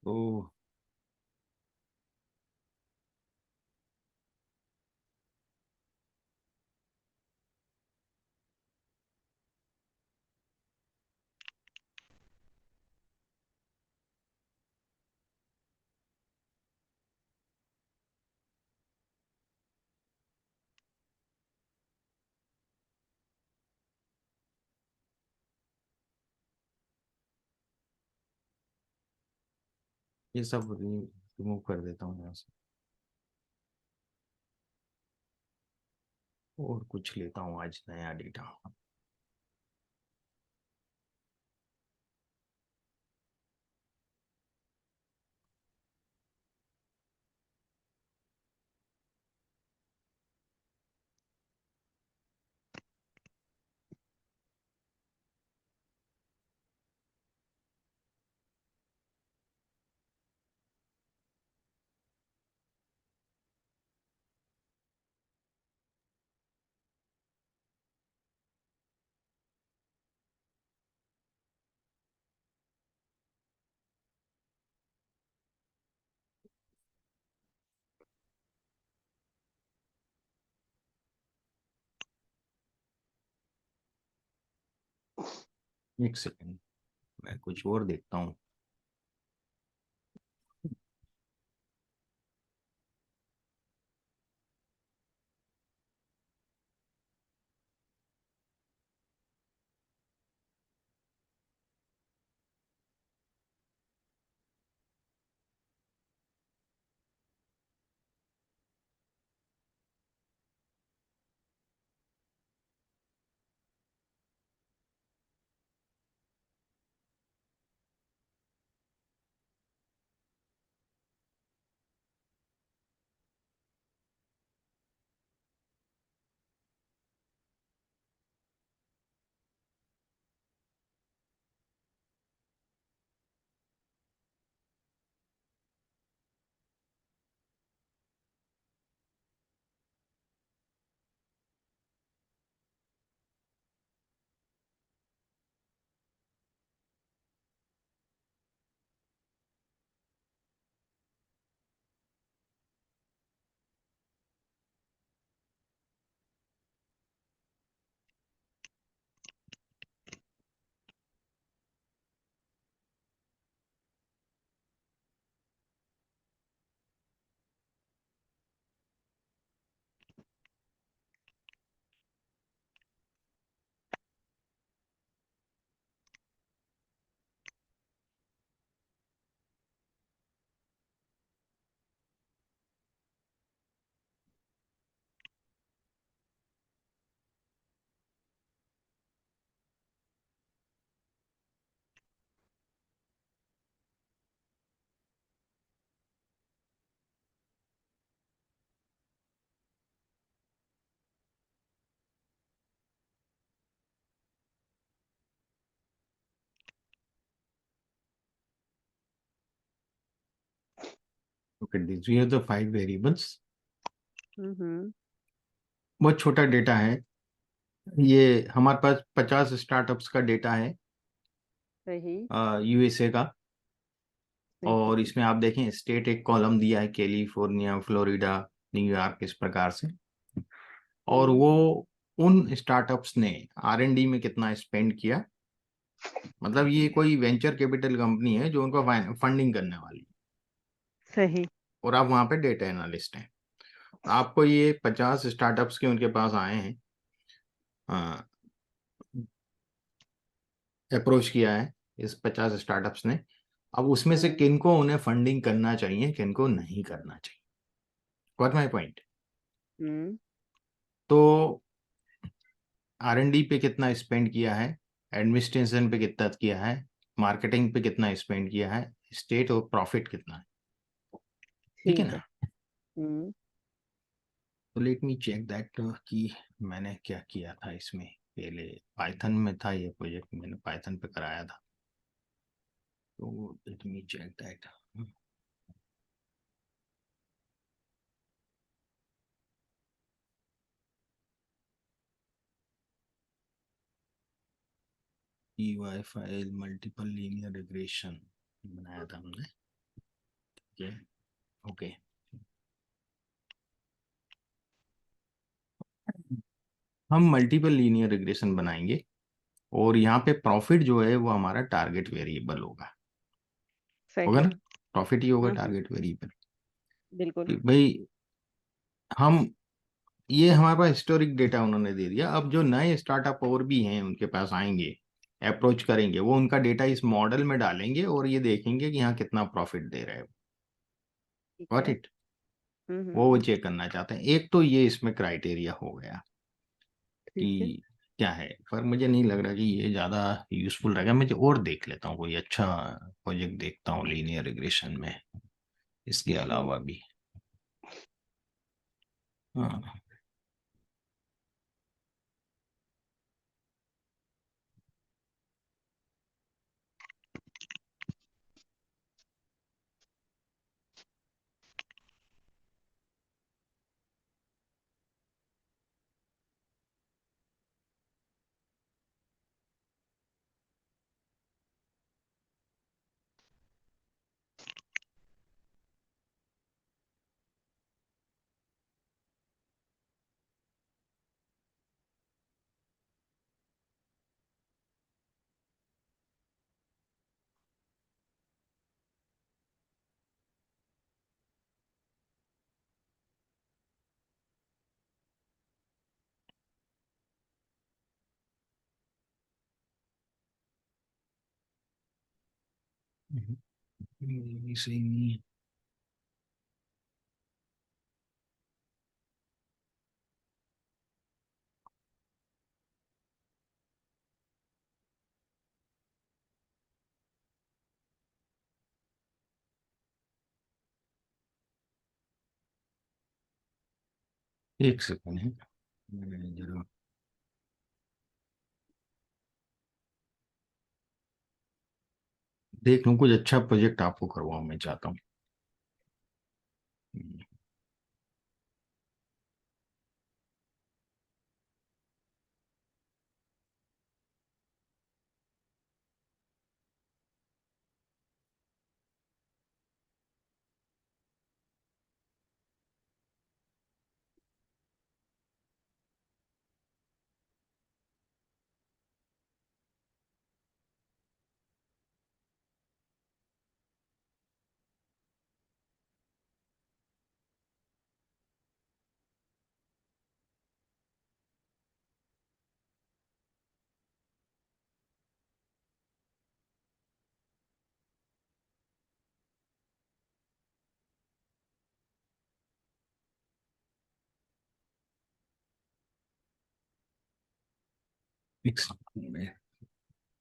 ओ, ये सब रिमूव कर देता हूँ यहाँ से और कुछ लेता हूँ आज नया डेटा। एक सेकेंड, मैं कुछ और देखता हूँ। Okay, this we have the 5 variables. Hmm. बहुत छोटा डेटा है ये। हमारे पास 50 स्टार्टअप्स का डेटा है सही। यूएसए का। और सही। इसमें आप देखें, स्टेट एक कॉलम दिया है, कैलिफोर्निया, फ्लोरिडा, न्यूयॉर्क, इस प्रकार से। और हम्म। वो उन स्टार्टअप्स ने R&D में कितना स्पेंड किया। मतलब ये कोई वेंचर कैपिटल कंपनी है जो उनको फंडिंग करने वाली है, सही। और आप वहां पे डेटा एनालिस्ट हैं। आपको ये 50 स्टार्टअप्स के उनके पास आए हैं, अप्रोच किया है इस 50 स्टार्टअप्स ने। अब उसमें से हम्म। किनको उन्हें फंडिंग करना चाहिए, किनको नहीं करना चाहिए। Got my point. हम्म। तो R&D पे कितना स्पेंड किया है, एडमिनिस्ट्रेशन पे कितना किया है, मार्केटिंग पे कितना स्पेंड किया है, स्टेट और प्रॉफिट कितना है। ठीक है ठीक ना। है। हम्म। तो लेट मी चेक दैट कि मैंने क्या किया था इसमें। पहले पाइथन में था ये प्रोजेक्ट, मैंने पाइथन पे कराया था। तो let me check that. EY file multiple linear regression बनाया था हमने। ओके ओके, हम मल्टीपल लीनियर रिग्रेशन बनाएंगे और यहाँ पे प्रॉफिट जो है वो हमारा टारगेट वेरिएबल होगा सही। ना, प्रॉफिट ही होगा हम्म। Target variable. बिल्कुल। कि भाई हम, ये हमारे पास हिस्टोरिक डेटा उन्होंने दे दिया, अब जो नए स्टार्टअप और भी हैं उनके पास आएंगे, अप्रोच करेंगे, वो उनका डेटा इस मॉडल में डालेंगे और ये देखेंगे कि यहाँ कितना प्रॉफिट दे रहा है। ठीक गॉट है। इट। वो हम्म। चेक करना चाहते हैं। एक तो ये इसमें क्राइटेरिया हो गया ठीक है। कि क्या है, पर मुझे नहीं लग रहा कि ये ज़्यादा यूजफुल रहेगा। मैं और देख लेता हूँ, कोई अच्छा प्रोजेक्ट देखता हूँ लीनियर रिग्रेशन में इसके हम्म। अलावा भी। हाँ, ये भी सही नहीं है। एक सेकंड है, मैं जरा देख लूँ, कुछ अच्छा प्रोजेक्ट आपको करवाऊँ मैं चाहता हूँ। एक सेकंड में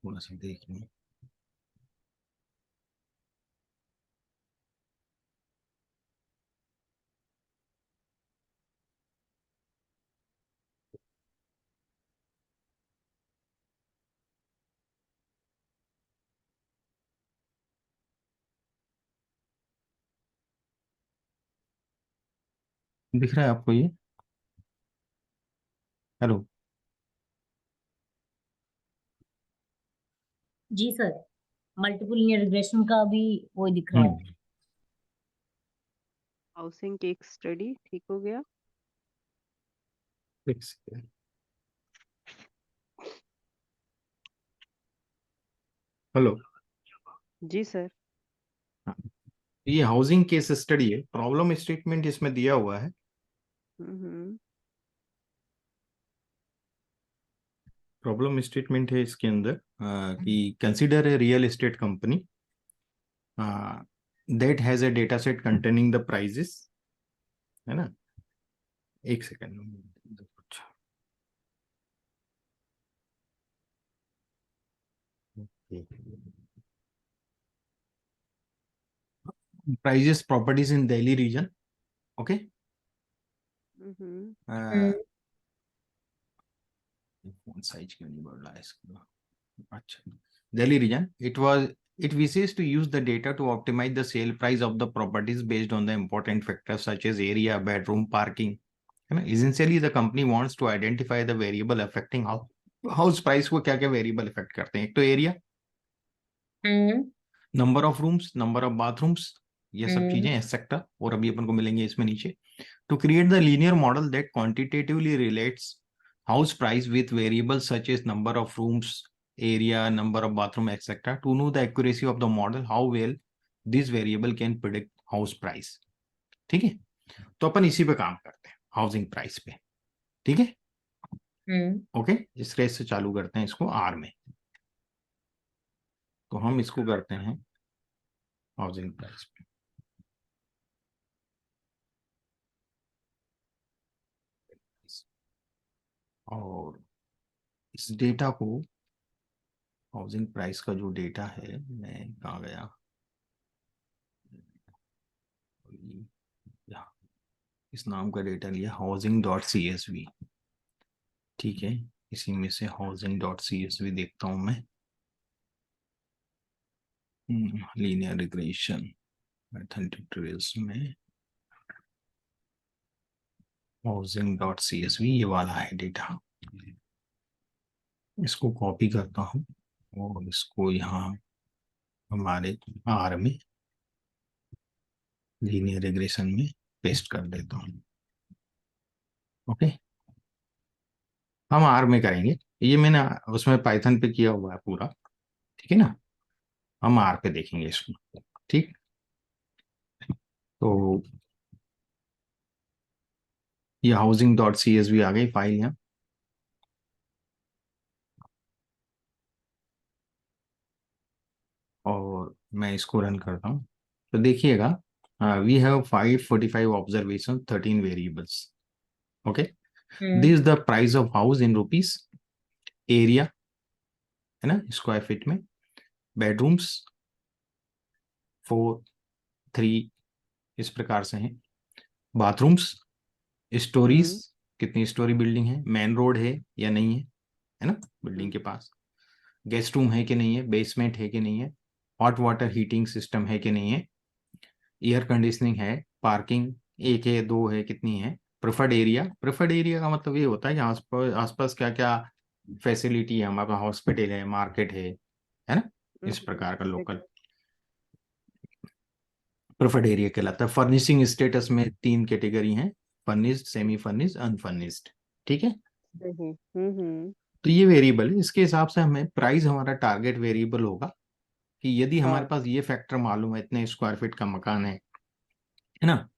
थोड़ा सा देख लूँ। दिख रहा है आपको ये? हेलो। जी सर, मल्टीपल लीनियर रिग्रेशन का भी वही दिख रहा है। हम्म। हाउसिंग केस स्टडी ठीक हो गया। एक सेकंड। हेलो। जी सर। हाँ, ये हाउसिंग केस स्टडी है, प्रॉब्लम स्टेटमेंट इसमें दिया हुआ है। हम्म। प्रॉब्लम स्टेटमेंट है इसके अंदर कि consider a real estate company that has a data set containing the prices, है ना। एक second. Prices properties in Delhi region. Okay. Hmm. Hmm. Phone size क्यों नहीं बढ़ रहा है इसका? अच्छा, Delhi region. It wishes to use the data to optimize the sale price of the properties based on the important factors such as area, bedroom, parking. है ना? Essentially, the company wants to identify the variable affecting house price को क्या क्या variable affect करते हैं। एक तो area, hmm. number of rooms, number of bathrooms, ये सब चीजें एक्सेट्रा, और अभी अपन को मिलेंगे इसमें नीचे। To create the linear model that quantitatively relates house price with variables such as number of rooms, area, number of bathroom etcetera, to know the accuracy of the model, how well this variable can predict house price. ठीक है, तो अपन इसी पे काम करते हैं, housing price पे। ठीक है, ओके। इस रेस से चालू करते हैं इसको आर में। तो हम इसको करते हैं हाउसिंग प्राइस पे। और इस डेटा को, हाउसिंग प्राइस का जो डेटा है, मैं कहाँ गया, यहाँ इस नाम का डेटा लिया, housing.csv। ठीक है, इसी में से housing.csv देखता हूं मैं। लीनियर रिग्रेशन मेथड ट्यूटोरियल्स में housing.csv ये वाला है डेटा। इसको कॉपी करता हूँ और इसको यहाँ हमारे आर में, लीनियर रिग्रेशन में पेस्ट कर देता हूँ। ओके, हम आर में करेंगे, ये मैंने उसमें पाइथन पे किया हुआ है पूरा। ठीक है ना, हम आर पे देखेंगे इसको। ठीक, तो ये housing.csv आ गई फाइल यहाँ, और मैं इसको रन करता हूँ। तो देखिएगा, we have 545 observation, 13 variables. Okay, this the price of house in rupees, area है ना स्क्वायर फीट में, बेडरूम्स 4, 3 इस प्रकार से हैं, बाथरूम्स, स्टोरीज कितनी स्टोरी बिल्डिंग है, मेन रोड है या नहीं है ना बिल्डिंग के पास, गेस्ट रूम है कि नहीं है, बेसमेंट है कि नहीं है, हॉट वाटर हीटिंग सिस्टम है कि नहीं है, एयर कंडीशनिंग है, पार्किंग 1 है 2 है कितनी है, प्रेफर्ड एरिया, प्रेफर्ड एरिया का मतलब ये होता है कि आसपास क्या क्या फैसिलिटी है, हमारा हॉस्पिटल है, मार्केट है ना, इस प्रकार का लोकल प्रेफर्ड एरिया कहलाता है। फर्निशिंग स्टेटस में 3 कैटेगरी हैं, फर्निश्ड, सेमी फर्निश्ड, अनफर्निश्ड। ठीक है, तो ये वेरिएबल है, इसके हिसाब से हमें प्राइस हमारा टारगेट वेरिएबल होगा कि यदि हमारे पास ये फैक्टर मालूम है, इतने स्क्वायर फीट का मकान है ना,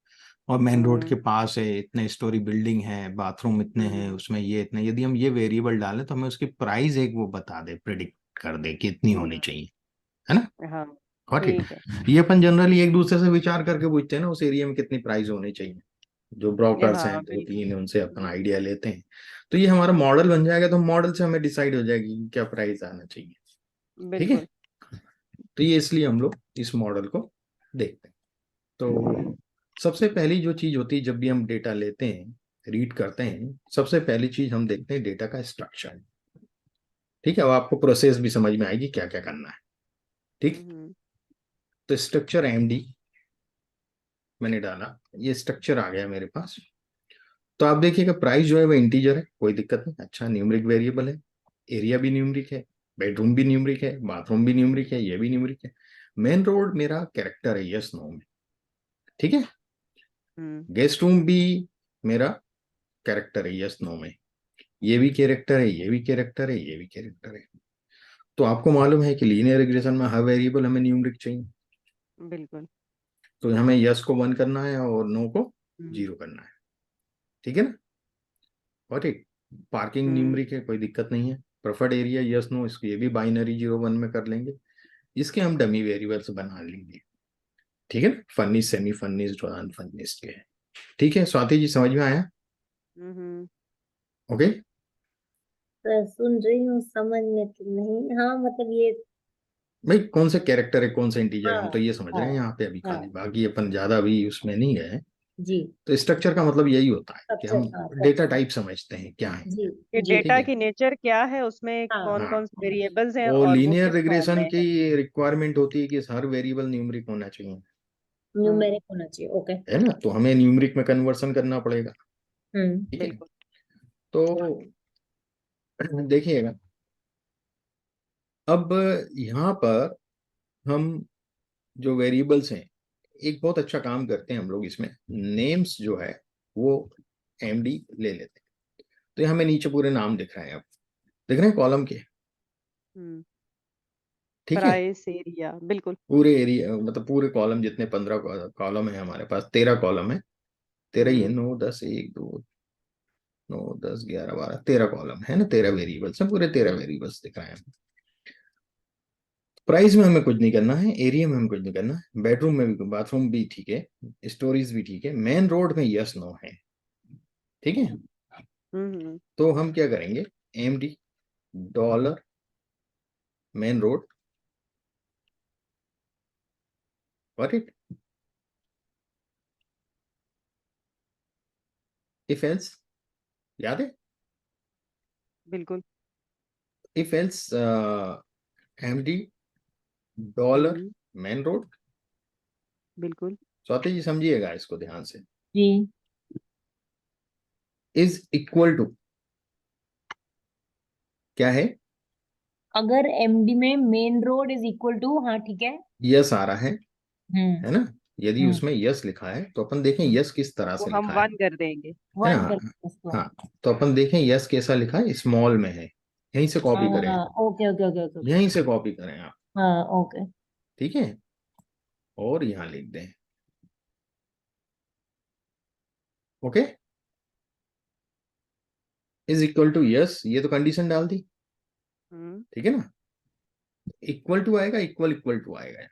और मेन रोड के पास है, इतने स्टोरी बिल्डिंग है, बाथरूम इतने हैं, उसमें ये इतने, यदि हम ये वेरिएबल डालें तो हमें उसकी प्राइस एक वो बता दे, प्रिडिक्ट कर दे कि इतनी होनी चाहिए, है ना। हाँ, और ठीक, ठीक है। ये अपन जनरली एक दूसरे से विचार करके पूछते हैं ना उस एरिया में कितनी प्राइस होनी चाहिए, जो ब्रोकर्स हैं हाँ, 2-3 उनसे अपन बिल्कुल। आइडिया लेते हैं। तो ये हमारा मॉडल बन जाएगा, तो मॉडल से हमें डिसाइड हो जाएगी कि क्या प्राइस आना चाहिए। ठीक है, बिल्कुल। तो ये इसलिए हम लोग इस मॉडल को देखते हैं। तो सबसे पहली जो चीज होती है जब भी हम डेटा लेते हैं, रीड करते हैं, सबसे पहली चीज हम देखते हैं डेटा का स्ट्रक्चर। ठीक है, अब आपको प्रोसेस भी समझ में आएगी क्या क्या करना है। ठीक, तो स्ट्रक्चर एमडी मैंने डाला, ये स्ट्रक्चर आ गया मेरे पास। तो आप देखिएगा प्राइस जो है वो इंटीजर है, कोई दिक्कत नहीं, अच्छा न्यूमरिक वेरिएबल है, एरिया भी न्यूमरिक है, बेडरूम भी न्यूमरिक है, बाथरूम भी न्यूमरिक है, ये भी न्यूमरिक है। मेन रोड मेरा कैरेक्टर है यस नो में। ठीक है, गेस्ट रूम भी मेरा कैरेक्टर है यस नो में, ये भी कैरेक्टर है, ये भी कैरेक्टर है, ये भी कैरेक्टर है। तो आपको मालूम है कि लीनियर रिग्रेशन में हर वेरिएबल हमें न्यूमरिक चाहिए, बिल्कुल। तो हमें यस को 1 करना है और नो को 0 करना है। ठीक है ना, और ठीक, पार्किंग न्यूमरिक है, कोई दिक्कत नहीं है। प्रेफर्ड एरिया यस नो, इसको ये भी बाइनरी 0-1 में कर लेंगे, इसके हम डमी वेरिएबल्स बना लेंगे। ठीक है ना, फर्निश, सेमी फर्निश्ड और अनफर्निश्ड के। ठीक है स्वाति जी, समझ में आया? ओके, सर सुन रही हूँ, समझ में तो नहीं, हाँ मतलब ये। भाई कौन से कैरेक्टर है कौन सा इंटीजर, हम हाँ तो ये समझ रहे हाँ हैं यहाँ पे अभी हाँ खाली, बाकी अपन ज्यादा अभी उसमें नहीं गए हैं। जी। तो स्ट्रक्चर का मतलब यही होता है कि हम स्ट्रक्चर, हाँ डेटा स्ट्रक्चर। टाइप समझते हैं क्या है। जी कि जी ठीक डेटा है, की नेचर क्या है, उसमें हाँ कौन हाँ, कौन से वेरिएबल्स हैं और और वो लीनियर किस फॉर्म रिग्रेशन में की है। रिक्वायरमेंट होती है कि हर वेरिएबल न्यूमरिक होना चाहिए, न्यूमेरिक होना चाहिए, ओके। है ना, तो हमें न्यूमरिक में कन्वर्सन करना पड़ेगा। ठीक है, बिल्कुल। तो देखिएगा, अब यहाँ पर हम जो वेरिएबल्स हैं एक बहुत अच्छा काम करते हैं हम लोग इसमें, नेम्स जो है वो एमडी ले लेते हैं। तो यहाँ हमें नीचे पूरे नाम दिख रहे हैं, अब दिख रहे हैं कॉलम के, हम्म ठीक है। प्राइस एरिया बिल्कुल। पूरे एरिया मतलब पूरे कॉलम, जितने 15 कॉलम है हमारे पास, 13 कॉलम है, 13 ही है, हम्म 9 10 1 2 9 10 11 12 13 कॉलम है ना, 13 वेरिएबल्स है, पूरे 13 वेरिएबल्स दिख रहे हैं। प्राइस में हमें कुछ नहीं करना है, एरिया में हमें कुछ नहीं करना है, बेडरूम में भी, बाथरूम भी ठीक है, स्टोरीज भी ठीक है, मेन रोड में यस नो है, ठीक है। हम्म तो हम क्या करेंगे, MD dollar main road, got it. If else, याद है, बिल्कुल। If else MD dollar hmm main road. बिल्कुल। स्वाति जी समझिएगा इसको ध्यान से, जी। इज इक्वल टू क्या है, अगर एमडी में main road is equal to, हाँ ठीक है। यस आ रहा हम्म है ना। यदि हम्म उसमें यस लिखा है तो अपन देखें यस किस तरह वो से हम लिखा वन कर देंगे। है वन ना। कर इसको। हाँ, तो अपन देखें यस कैसा लिखा है, स्मॉल में है, यहीं से कॉपी करें, हाँ okay okay okay okay okay. यहीं से कॉपी करें आप, हाँ ओके। ठीक है, और यहाँ लिख दें, okay, is equal to yes, ये तो कंडीशन डाल दी, हम्म ठीक है ना। इक्वल टू आएगा, इक्वल इक्वल टू आएगा,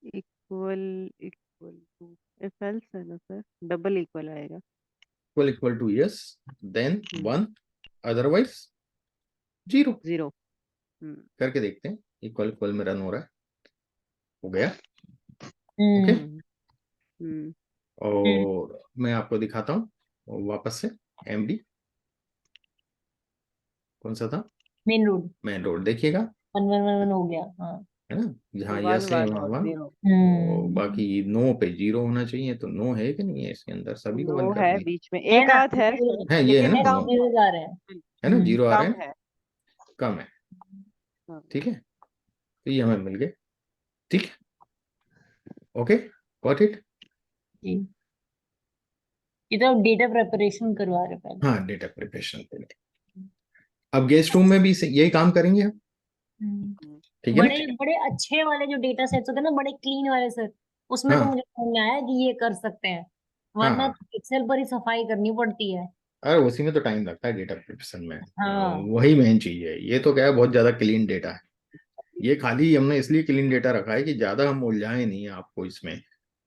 equal equal to if else है ना सर, डबल इक्वल आएगा। Equal equal to yes, then hmm 1, otherwise 0। Zero. Hmm करके देखते हैं, इक्वल इक्वल में रन हो रहा है, हो गया, ओके। हम्म हम्म हम्म और मैं आपको दिखाता हूँ वापस से, एमडी कौन सा था, मेन रोड। मेन रोड देखिएगा, 1 1 1 1 हो गया, हाँ। है ना, जहाँ वन यस है वन वहाँ और 1, जीरो। और हम्म। बाकी नो पे 0 होना चाहिए, तो नो है कि नहीं है इसके अंदर, सभी को नो 1 कर है, दिए, बीच में है एक ना, आध है, है ये, है लेकिन ना, ऐसे कम नो, है। जीरो आ रहे हैं। है ना, 0 आ रहे कम हैं, है। कम है, हाँ, ठीक है, तो ये हमें मिल गए, ठीक है, ओके, गॉट इट। जी। ये तो डेटा प्रिपरेशन करवा रहे हैं पहले। हाँ, डेटा प्रिपरेशन पे अब गेस्ट रूम में भी यही काम करेंगे हम, हम्म, ठीक है ना। बड़े बड़े अच्छे वाले जो डेटा सेट्स होते हैं ना, बड़े क्लीन वाले सर, उसमें तो हाँ मुझे समझ में आया कि ये कर सकते हैं, हाँ वरना हाँ, तो एक्सेल पर ही सफाई करनी पड़ती है। अरे उसी में तो टाइम लगता है डेटा प्रिपरेशन में, हाँ वही मेन चीज है, ये तो क्या है, बहुत ज्यादा क्लीन डेटा है, ये खाली हमने इसलिए क्लीन डेटा रखा है कि ज्यादा हम उलझाए नहीं आपको इसमें।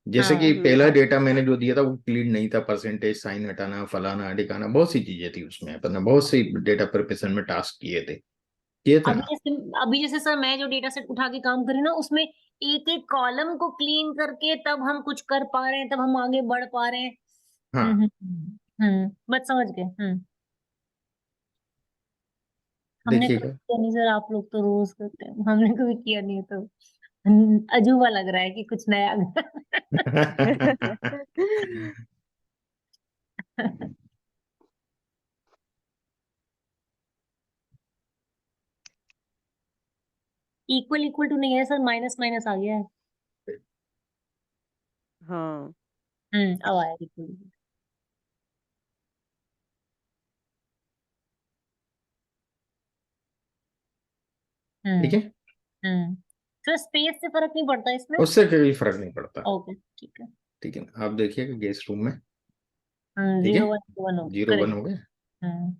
जैसे कि हाँ पहला डेटा मैंने जो दिया था वो क्लीन नहीं था, परसेंटेज साइन हटाना, फलाना ढिकाना, बहुत सी चीजें थी उसमें, अपन ने बहुत सी डेटा प्रिपरेशन में टास्क किए थे अभी ना। जैसे अभी जैसे सर मैं जो डेटा सेट उठा के काम करी ना, उसमें एक एक कॉलम को क्लीन करके तब हम कुछ कर पा रहे हैं, तब हम आगे बढ़ पा रहे हैं। हाँ, बस समझ गए। हमने कभी देखिएगा। किया नहीं सर, आप लोग तो रोज करते हैं, हमने कभी किया नहीं है, तो अजूबा लग रहा है कि कुछ नया। इक्वल इक्वल टू नहीं है सर, माइनस माइनस आ गया है। हाँ अब आया इक्वल। ठीक हम्म है, हम्म सर स्पेस से फर्क नहीं पड़ता इसमें। उससे कोई फर्क नहीं पड़ता, ओके ठीक है। ठीक है ना। आप देखिएगा गेस्ट रूम में, ठीक है, 0 1 1 हो 0 1 करेक्ट। हो गए, हम्म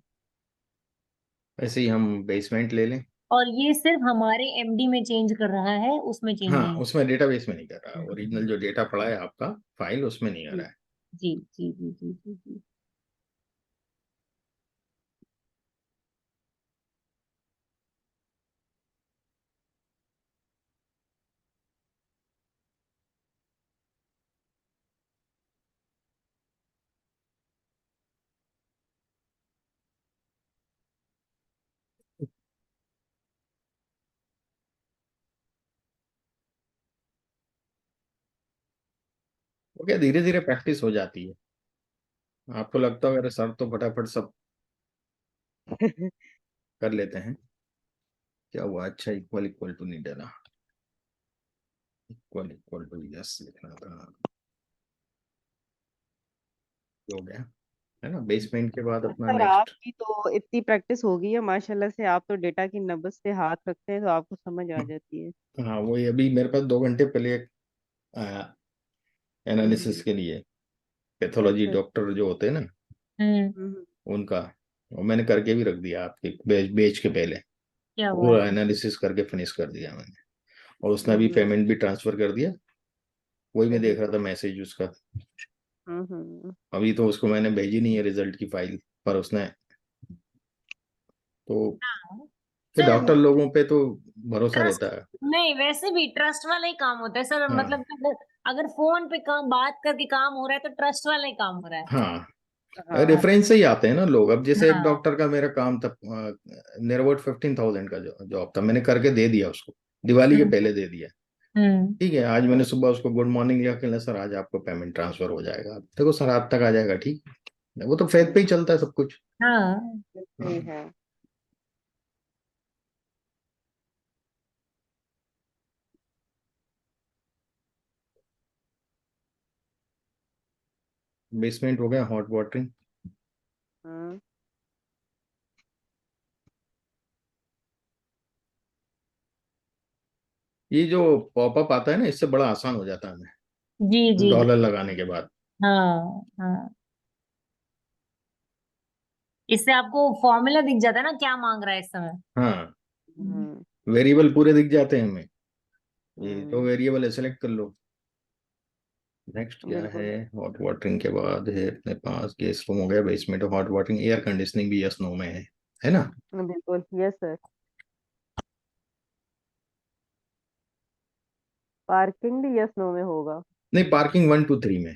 ऐसे ही हम बेसमेंट ले लें। और ये सिर्फ हमारे एमडी में चेंज कर रहा है, उसमें चेंज हाँ, नहीं। उसमें डेटाबेस में नहीं कर रहा, हम्म, ओरिजिनल जो डेटा पड़ा है आपका फाइल, उसमें नहीं आ जी रहा है। जी जी जी जी जी जी। वो क्या धीरे धीरे प्रैक्टिस हो जाती है, आपको लगता है अरे सर तो फटाफट सब कर लेते हैं, क्या हुआ, अच्छा इक्वल इक्वल टू नहीं डाला, इक्वल इक्वल टू यस लिखना था, हो गया है ना। बेसमेंट के बाद अपना सर नेक्स्ट। आपकी तो इतनी प्रैक्टिस हो गई है माशाल्लाह से, आप तो डेटा की नब्ज पे हाथ रखते हैं तो आपको समझ आ जाती है। हाँ वही, अभी मेरे पास 2 घंटे पहले आया एनालिसिस हम्म। के लिए, पैथोलॉजी अच्छा। डॉक्टर जो होते हैं ना हम्म। हम्म। उनका, और मैंने करके भी रख दिया आपके बेच के पहले, क्या बात पूरा है। एनालिसिस करके फिनिश कर दिया मैंने। और उसने अभी हम्म। पेमेंट भी ट्रांसफर कर दिया, वही मैं सही। देख रहा था मैसेज उसका। हम्म। अभी तो उसको मैंने भेजी नहीं है रिजल्ट की फाइल, पर उसने तो, फिर सर डॉक्टर लोगों पे तो भरोसा ट्रस्ट, रहता है। नहीं वैसे भी ट्रस्ट वाला ही काम होता है सर, हाँ मतलब अगर अगर फोन पे काम बात करके काम हो रहा है तो ट्रस्ट वाला ही काम हो रहा है। हाँ, हाँ। रेफरेंस से ही आते हैं ना लोग। अब जैसे एक हाँ। डॉक्टर का मेरा काम था, नियर अबाउट 15,000 का जॉब था, मैंने करके दे दिया उसको, दिवाली के हम्म। पहले दे दिया। हम्म। ठीक है, आज मैंने सुबह उसको गुड मॉर्निंग लिखा कि सर आज आपको पेमेंट ट्रांसफर हो जाएगा, देखो सर रात तक आ जाएगा, ठीक है। वो तो फेथ पे ही चलता है सब कुछ। हाँ। सही है। बेसमेंट हो गया, हॉट वाटरिंग। हाँ। ये जो पॉपअप आता है ना, इससे बड़ा आसान हो जाता है हमें, जी जी जी। डॉलर लगाने के बाद। हाँ हाँ, इससे आपको फॉर्मूला दिख जाता है ना क्या मांग रहा है इस समय। हाँ, हम्म। वेरिएबल पूरे दिख जाते हैं हमें, ये तो हम्म। वेरिएबल है, सेलेक्ट कर लो। नेक्स्ट क्या है, बिल्कुल। हॉट वाटरिंग के बाद है अपने पास गेस्ट रूम हो गया, basement hot watering, air conditioning भी यस नो में है ना। बिल्कुल यस सर। पार्किंग भी यस नो में होगा। नहीं, पार्किंग 1 2 3 में,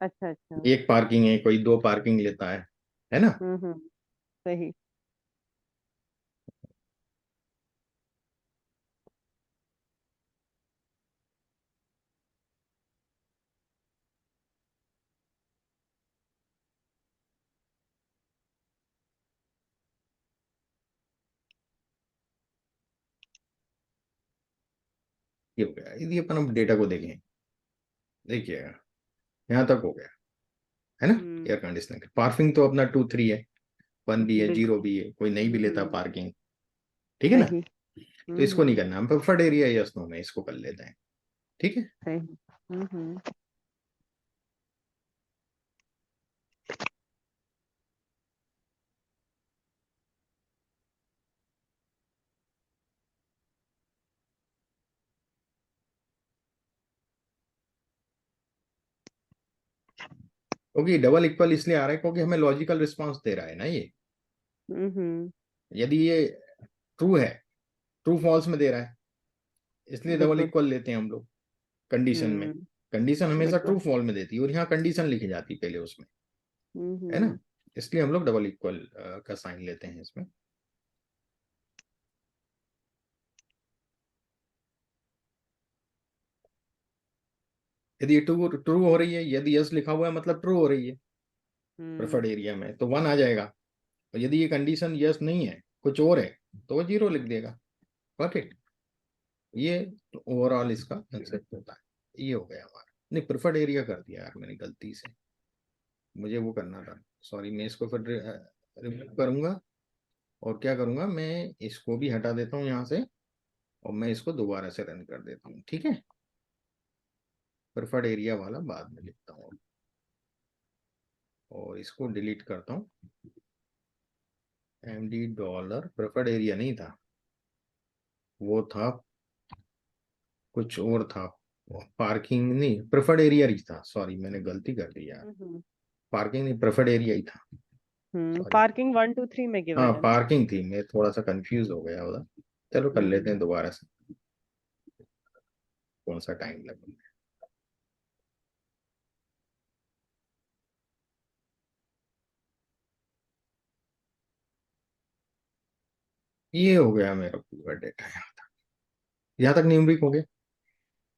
अच्छा अच्छा। एक पार्किंग है, कोई 2 पार्किंग लेता है ना। हम्म। सही। ये हो गया, यदि अपन अब डेटा को देखें, देखिएगा यहाँ तक हो गया है ना। हम्म। एयर कंडीशनिंग, पार्किंग तो अपना 2 3 है, 1 भी है, बिल्कुल। 0 भी है, कोई नहीं भी लेता हम्म। पार्किंग, ठीक है ना। सही। तो इसको नहीं हम्म। करना, हम प्रेफर्ड एरिया यस नो में इसको कर लेते हैं, ठीक है। सही। हम्म। क्योंकि डबल इक्वल इसलिए आ रहा है क्योंकि हमें लॉजिकल रिस्पॉन्स दे रहा है ना ये। हम्म। यदि ये ट्रू है, ट्रू फॉल्स में दे रहा है, इसलिए डबल बिल्कुल। इक्वल लेते हैं हम लोग कंडीशन में। हम्म। कंडीशन हमेशा बिल्कुल। ट्रू फॉल में देती है, और यहाँ कंडीशन लिखी जाती है पहले उसमें, है ना। हम्म। इसलिए हम लोग डबल इक्वल का साइन लेते हैं इसमें। यदि ये ट्रू ट्रू हो रही है, यदि यस लिखा हुआ है मतलब ट्रू हो रही है हम्म। प्रेफर्ड एरिया में, तो 1 आ जाएगा। और यदि ये कंडीशन यस नहीं है, कुछ और है, तो वो 0 लिख देगा। Got it. ये ओवरऑल इसका कंसेप्ट होता है। ये हो गया हमारा, नहीं प्रेफर्ड एरिया कर दिया यार मैंने गलती से, मुझे वो करना था, सॉरी। मैं इसको फिर रिमूव करूंगा, और क्या करूंगा, मैं इसको भी हटा देता हूँ यहाँ से, और मैं इसको दोबारा से रन कर देता हूँ, ठीक है। प्रेफर्ड एरिया वाला बाद में लिखता हूँ, और इसको डिलीट करता हूँ। MD डॉलर प्रेफर्ड एरिया नहीं था, वो था कुछ और था, पार्किंग नहीं, प्रेफर्ड एरिया ही था, सॉरी मैंने गलती कर दी यार। हम्म। पार्किंग नहीं, प्रेफर्ड एरिया ही था, सॉरी। पार्किंग 1 2 3 में हाँ गिवन है ना। पार्किंग थी, मैं थोड़ा सा कंफ्यूज हो गया उधर। चलो कर लेते हम्म। हैं दोबारा से, कौन सा टाइम लगेगा। ये हो गया मेरा पूरा डेटा, यहाँ तक न्यूमरिक हो गया।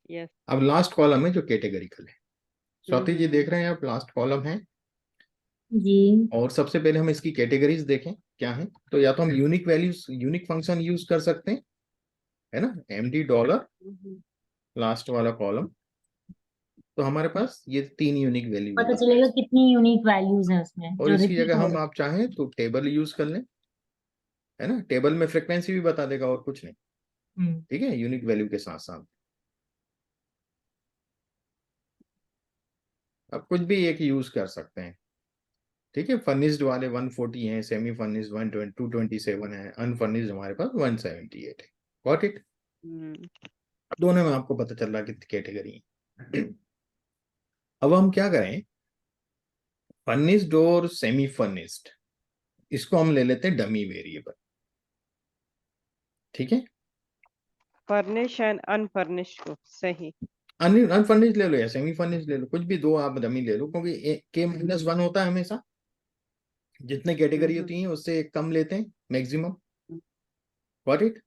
यस। अब लास्ट कॉलम है जो कैटेगरिकल है। स्वाति जी हम्म। देख रहे हैं आप, लास्ट कॉलम है, जी। और सबसे पहले हम इसकी कैटेगरीज देखें क्या है। तो या तो हम unique values, unique function use कर सकते हैं, है ना, MD डॉलर, लास्ट वाला कॉलम, तो हमारे पास ये 3 यूनिक वैल्यू पता है। चलेगा कितनी यूनिक वैल्यूज हैं उसमें और जो इसकी रिपीट जगह हो हम आप चाहें तो टेबल यूज कर लें, है ना, टेबल में फ्रिक्वेंसी भी बता देगा और कुछ नहीं। रही। ठीक है, यूनिक वैल्यू के साथ साथ अब कुछ भी एक यूज कर सकते हैं। ठीक है, फर्निश्ड वाले 140 हैं, सेमी फर्निश्ड 227 है, अनफर्निश्ड हमारे पास 178 है। Got it. हम्म, दोनों में आपको पता चल रहा है कितनी कैटेगरी है। अब हम क्या करें, फर्निश्ड और सेमी फर्निश्ड, इसको हम ले लेते हैं डमी वेरिएबल। ठीक है, फर्निश एंड अनफर्निश को सही। अनफर्निश्ड ले लो या सेमी फर्निश्ड ले लो, कुछ भी दो आप डमी ले लो, क्योंकि K-1 होता है हमेशा, जितने कैटेगरी हम्म होती हैं उससे एक कम लेते हैं maximum. Hmm got it,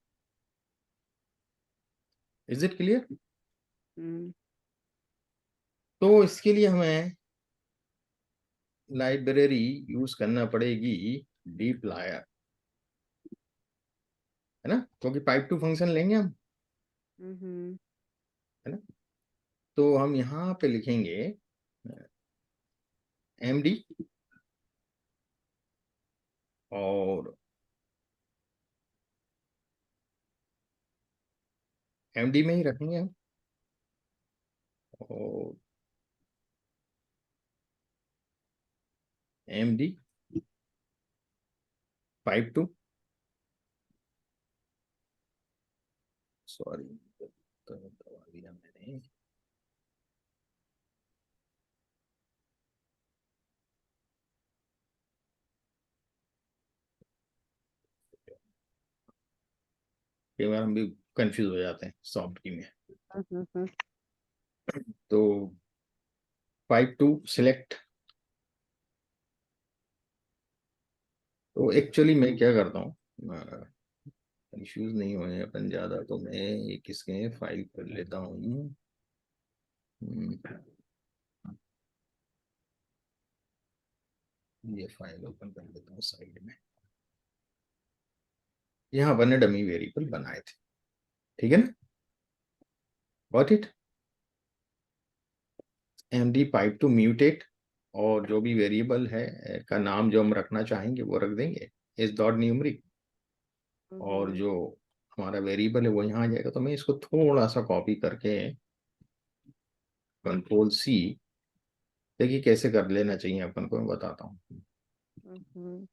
is it clear. Hmm, तो इसके लिए हमें लाइब्रेरी यूज करना पड़ेगी डीप्लायर, है ना, क्योंकि पाइप टू फंक्शन लेंगे हम, हम्म, है ना। तो हम यहाँ पे लिखेंगे MD और MD में ही रखेंगे हम, और MD पाइप टू, सॉरी दबा दिया मैंने। कई बार हम भी कंफ्यूज हो जाते हैं सॉफ्ट की में। हम्म, तो पाइप टू सिलेक्ट, तो एक्चुअली मैं क्या करता हूँ, कंफ्यूज नहीं होए अपन ज्यादा, तो मैं एक इसके फाइल कर लेता हूँ। ये फाइल ओपन कर लेता हूँ साइड में। यहाँ अपन ने डमी वेरिएबल बनाए थे, ठीक है ना। Got it. MD pipe to mutate, और जो भी वेरिएबल है का नाम जो हम रखना चाहेंगे वो रख देंगे इस डॉट न्यूमरिक, और जो हमारा वेरिएबल है वो यहाँ आ जाएगा। तो मैं इसको थोड़ा सा कॉपी करके Ctrl+C, देखिए कैसे कर लेना चाहिए अपन को, मैं बताता हूँ।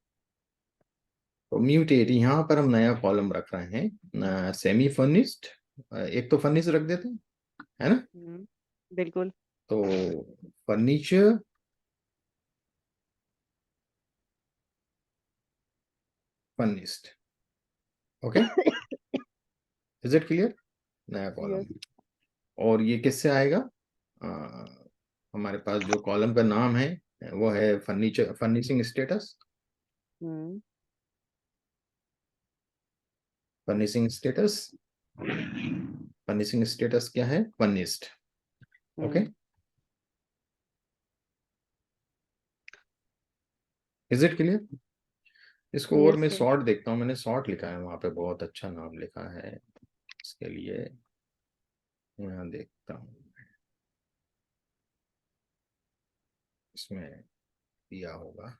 तो म्यूटेट, यहाँ पर हम नया कॉलम रख रहे हैं सेमी फर्निश्ड, एक तो फर्निश्ड रख देते हैं, है ना। बिल्कुल। तो furniture, furnished, okay, is it clear, नया कॉलम। यस। और ये किससे आएगा, अ, हमारे पास जो कॉलम का नाम है वो है फर्नीचर, फर्निशिंग स्टेटस, हम्म फर्निशिंग स्टेटस, फर्निशिंग स्टेटस क्या है, furnished, okay, hmm is it clear. इसको और मैं यस। शॉर्ट देखता हूँ, मैंने शॉर्ट लिखा है वहां पे, बहुत अच्छा नाम लिखा है इसके लिए, यहाँ देखता हूँ इसमें दिया होगा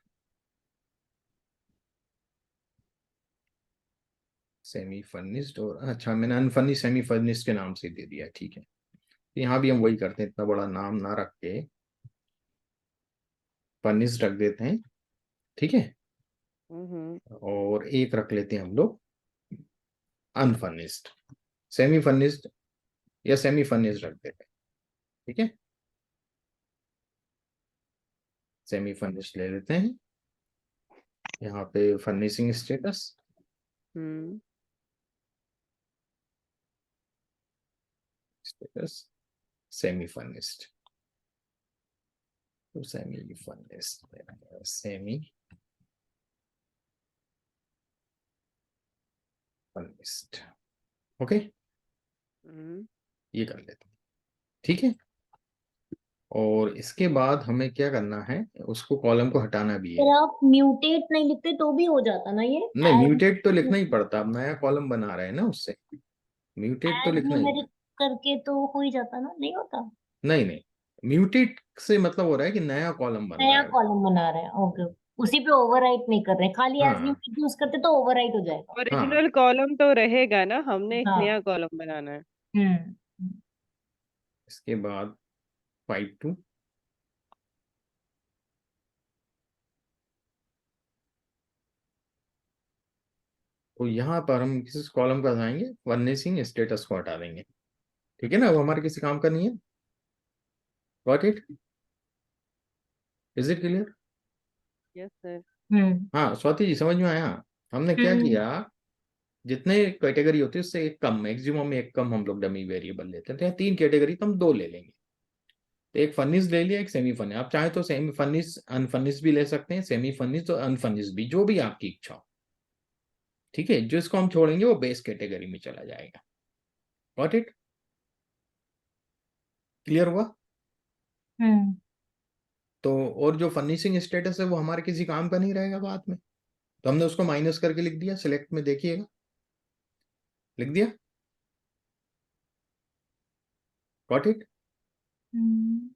सेमी फर्निश्ड, और अच्छा मैंने अनफर्निश्ड सेमी फर्निश्ड के नाम से दे दिया, ठीक है। तो यहाँ भी हम वही करते हैं, इतना बड़ा नाम ना रख के फर्निश्ड रख देते हैं, ठीक है। हम्म और एक रख लेते हैं हम लोग अनफर्निश्ड, सेमी फर्निश्ड या सेमी फर्निश्ड रख देते हैं, ठीक है। सेमी फर्निश्ड ले लेते हैं, यहाँ पे फर्निशिंग स्टेटस, हम्म स्टेटस सेमी फर्निश्ड, तो semi furnished, semi furnished, okay, ये कर लेते हैं, ठीक है। और इसके बाद हमें क्या करना है, उसको कॉलम को हटाना भी है। अगर आप म्यूटेट नहीं लिखते तो भी हो जाता ना ये। नहीं, एड म्यूटेट तो लिखना ही पड़ता, अब नया कॉलम बना रहे हैं ना उससे, म्यूटेट तो एड लिखना ही न्यूमेरिक पड़ता। करके तो हो ही जाता ना, नहीं होता? नहीं नहीं, म्यूटेट से मतलब हो रहा है कि नया कॉलम बन रहा नया है। कॉलम बना रहे हैं, ओके। उसी पे ओवरराइट नहीं कर रहे, खाली एज हाँ न्यू यूज करते तो ओवरराइट हो जाएगा। हाँ। ओरिजिनल कॉलम तो रहेगा ना, हमने एक हाँ। नया कॉलम बनाना है। हम्म। इसके बाद 5 2, तो यहाँ पर हम किस कॉलम का बनाएंगे, फर्नेसिंग स्टेटस को हटा देंगे, ठीक है ना, वो हमारे किसी काम का नहीं है। Got it? Is it clear? Yes sir. Hmm. हाँ स्वाति जी, समझ में आया? हमने क्या हम्म। किया, जितने कैटेगरी होती है उससे एक कम, मैक्सिमम एक कम हम लोग डमी वेरिएबल लेते हैं, तो यहाँ 3 कैटेगरी तो हम 2 ले लेंगे। तो एक फर्निश ले लिया, एक सेमी फर्निश, आप चाहे तो सेमी फर्निश अनफर्निश भी ले सकते हैं, सेमी फर्निश तो अनफर्निश भी, जो भी आपकी इच्छा हो, ठीक है। जो इसको हम छोड़ेंगे वो बेस कैटेगरी में चला जाएगा। Got it? क्लियर हुआ? हम्म। तो और जो फर्निशिंग स्टेटस है वो हमारे किसी काम का नहीं रहेगा बाद में, तो हमने उसको माइनस करके लिख दिया, सिलेक्ट में देखिएगा, लिख दिया। Got it? हम्म।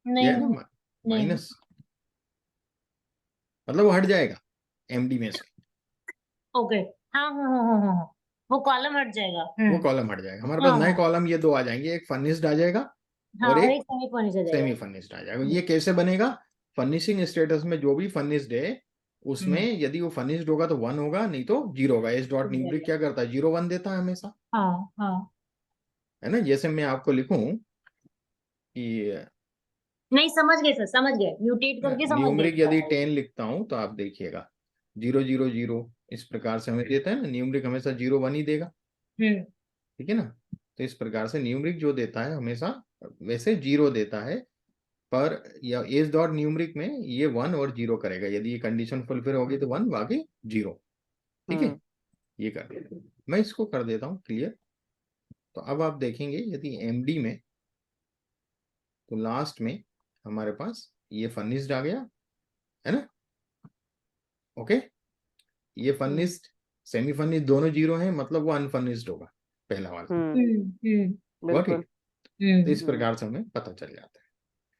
ये नहीं है ना नहीं। माइनस, मतलब वो हट जाएगा एमडी में से, ओके। हाँ हाँ हाँ हाँ हाँ हाँ। वो कॉलम हट जाएगा। वो कॉलम हट जाएगा, हमारे पास हाँ नए हाँ कॉलम ये 2 आ जाएंगे, एक फर्निश्ड आ जाएगा हाँ, और और एक एक सेमी फर्निश हो जाएगा। सेमी फर्निश्ड आ जाएगा। ये कैसे बनेगा, फर्निशिंग स्टेटस में जो भी फर्निश्ड है उसमें हम्म। यदि वो फर्निश्ड होगा तो 1 होगा, नहीं तो 0 होगा। एस डॉट न्यूमरिक क्या करता है, 0 1 देता है हमेशा, हाँ हाँ। है ना। जैसे मैं आपको लिखूं कि नहीं, समझ गए सर, समझ गए, म्यूटेट करके समझ गए न्यूमरिक यदि क्या। 10 लिखता हूं तो आप देखिएगा 0 0 0 इस प्रकार से हमें देता है ना, न्यूमरिक हमेशा 0 1 ही देगा, हम्म। ठीक है ना। तो इस प्रकार से न्यूमरिक जो देता है हमेशा वैसे 0 देता है, पर या एज डॉट न्यूमरिक में ये 1 और 0 करेगा, यदि ये कंडीशन फुलफिल होगी तो 1 बाकी 0, ठीक है। हम्म ये कर देता हूं मैं, इसको कर देता हूँ क्लियर। तो अब आप देखेंगे यदि एमडी में, तो लास्ट में हमारे पास ये फर्निश्ड आ गया, है ना। ओके, ये हम्म फर्निश्ड सेमी फर्निश्ड दोनों 0 हैं, मतलब वो अनफर्निश्ड होगा पहला वाला। हम्म, हम्म। गॉट बिल्कुल। इट? तो इस हम्म। प्रकार से हमें पता चल जाता है,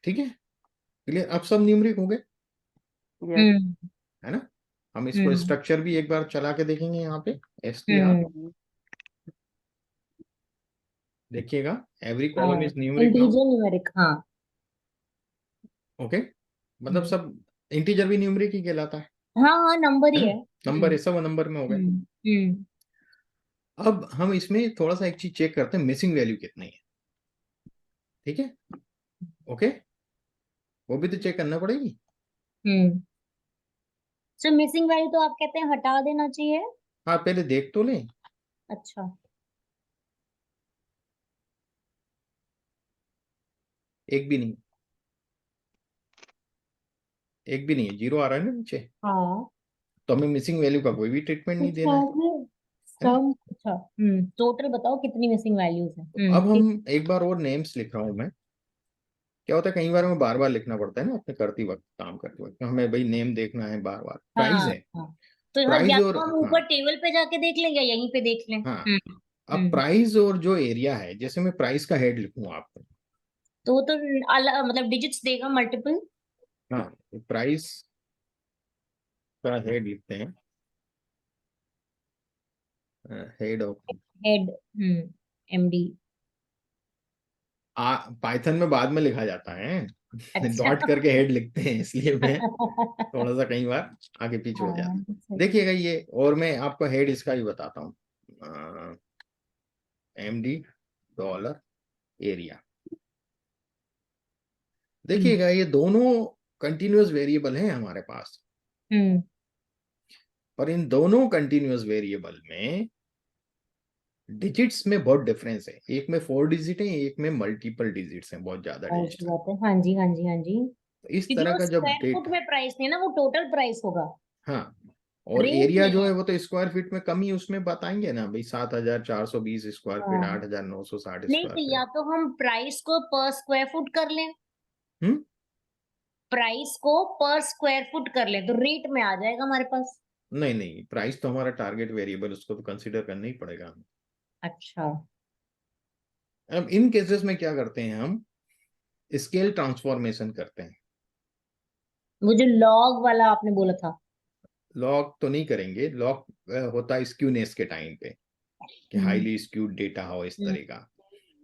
ठीक है। क्लियर? अब सब न्यूमरिक हो गए, यस। हम्म। है ना। हम इसको हम्म। स्ट्रक्चर भी एक बार चला के देखेंगे, यहाँ पे str हम्म। देखिएगा, एवरी हाँ, column is numeric now. Integer numeric, हाँ। ओके, मतलब हम्म। सब इंटीजर भी न्यूमरिक ही कहलाता हाँ हाँ, नंबर है ही ना। है। नंबर है, सब नंबर में हो गए। हम्म। अब हम इसमें थोड़ा सा एक चीज चेक करते हैं, मिसिंग वैल्यू कितनी है, ठीक है। ओके, वो भी तो चेक करना पड़ेगी। हम्म। सो मिसिंग वैल्यू तो आप कहते हैं हटा देना चाहिए? हाँ पहले देख तो लें। अच्छा। एक भी नहीं, एक भी नहीं है, 0 आ रहा है ना नीचे, हाँ। तो हमें मिसिंग वैल्यू का कोई भी ट्रीटमेंट नहीं देना है ना। सम, अच्छा, टोटल बताओ कितनी मिसिंग वैल्यूज है। तो अब ठीक। हम एक बार और नेम्स लिख रहा हूं मैं। क्या होता है, कई बार हमें बार बार लिखना पड़ता है ना अपने करती वक्त, काम करते वक्त, तो हमें भाई नेम देखना है बार बार। प्राइस हाँ है, हाँ। तो प्राइस या और, तो हम हाँ ऊपर टेबल पे जाके देख लें या यहीं पे देख लें। हाँ, अब हम्म। प्राइस और जो एरिया है, जैसे मैं प्राइस का हेड लिखूं आपको, तो वो तो अलग मतलब डिजिट्स देगा, मल्टीपल। हाँ, प्राइस का हेड लिखते हैं, head of, head. MD. Python में बाद में लिखा जाता है, अच्छा। डॉट करके हेड लिखते हैं, इसलिए मैं थोड़ा सा कई बार आगे पीछे हो जाता हाँ, है। सही। देखिएगा ये, और मैं आपको हेड इसका भी बताता हूँ, एमडी डॉलर एरिया। हम्म। देखिएगा ये दोनों कंटिन्यूअस वेरिएबल हैं हमारे पास, हम्म। पर इन दोनों कंटिन्यूअस वेरिएबल में डिजिट्स में बहुत डिफरेंस है, एक में 4 डिजिट है, एक में मल्टीपल डिजिट्स हैं, बहुत ज्यादा और डिजिट्स की हैं। बात है, हाँ जी हाँ जी हाँ जी। तो इस क्योंकि तरह वो का जब स्क्वायर फुट डेट, में प्राइस नहीं है ना, वो टोटल प्राइस होगा। हाँ, और रेट एरिया में जो है। है वो तो स्क्वायर फीट में कम ही उसमें बताएंगे ना भाई, 7420 स्क्वायर फीट, हाँ। 8960 नहीं स्क्वायर तो या फीट। तो हम प्राइस को पर स्क्वायर फुट कर लें, हम्म, प्राइस को पर स्क्वायर फुट कर लें तो रेट में आ जाएगा हमारे पास। नहीं नहीं, प्राइस तो हमारा टारगेट वेरिएबल, उसको तो कंसीडर करना ही पड़ेगा हमें। अच्छा। अब इन केसेस में क्या करते हैं, हम स्केल ट्रांसफॉर्मेशन करते हैं। वो जो लॉग वाला आपने बोला था। लॉग तो नहीं करेंगे, लॉग होता है स्क्यूनेस के टाइम पे, कि हम्म हाईली स्क्यूड डेटा हो इस हम्म तरह का।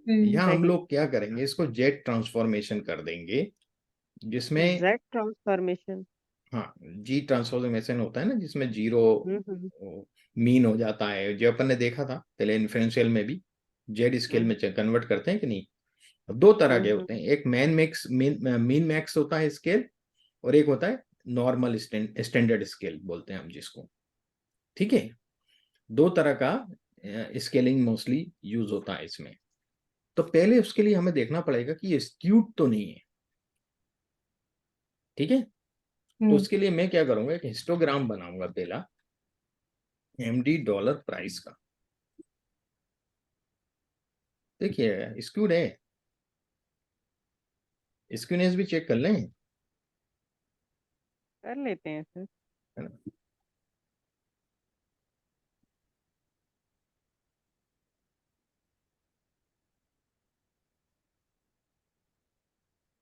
हम्म यहाँ हम सही। लोग क्या करेंगे, इसको जेड ट्रांसफॉर्मेशन कर देंगे, जिसमें जेड ट्रांसफॉर्मेशन। हाँ जी ट्रांसफॉर्मेशन होता है ना, जिसमें जीरो हम्म। मीन हो जाता है, जो अपन ने देखा था पहले इन्फ्लुएंशियल में भी, जेड स्केल में हम्म कन्वर्ट करते हैं कि नहीं। दो तरह के हम्म होते हैं, एक मैन मैक्स मीन मैक्स होता है स्केल, और एक होता है नॉर्मल स्टैंडर्ड स्केल बोलते हैं हम जिसको। ठीक है, दो तरह का स्केलिंग मोस्टली यूज होता है इसमें। तो पहले उसके लिए हमें देखना पड़ेगा कि ये स्क्यूड तो नहीं है। ठीक है, तो हम्म उसके लिए मैं क्या करूंगा, एक हिस्टोग्राम बनाऊंगा पहला, एमडी डॉलर प्राइस का। देखिए स्क्यूड है, स्क्यूनेस भी चेक कर लें, है कर लेते हैं सर। ना।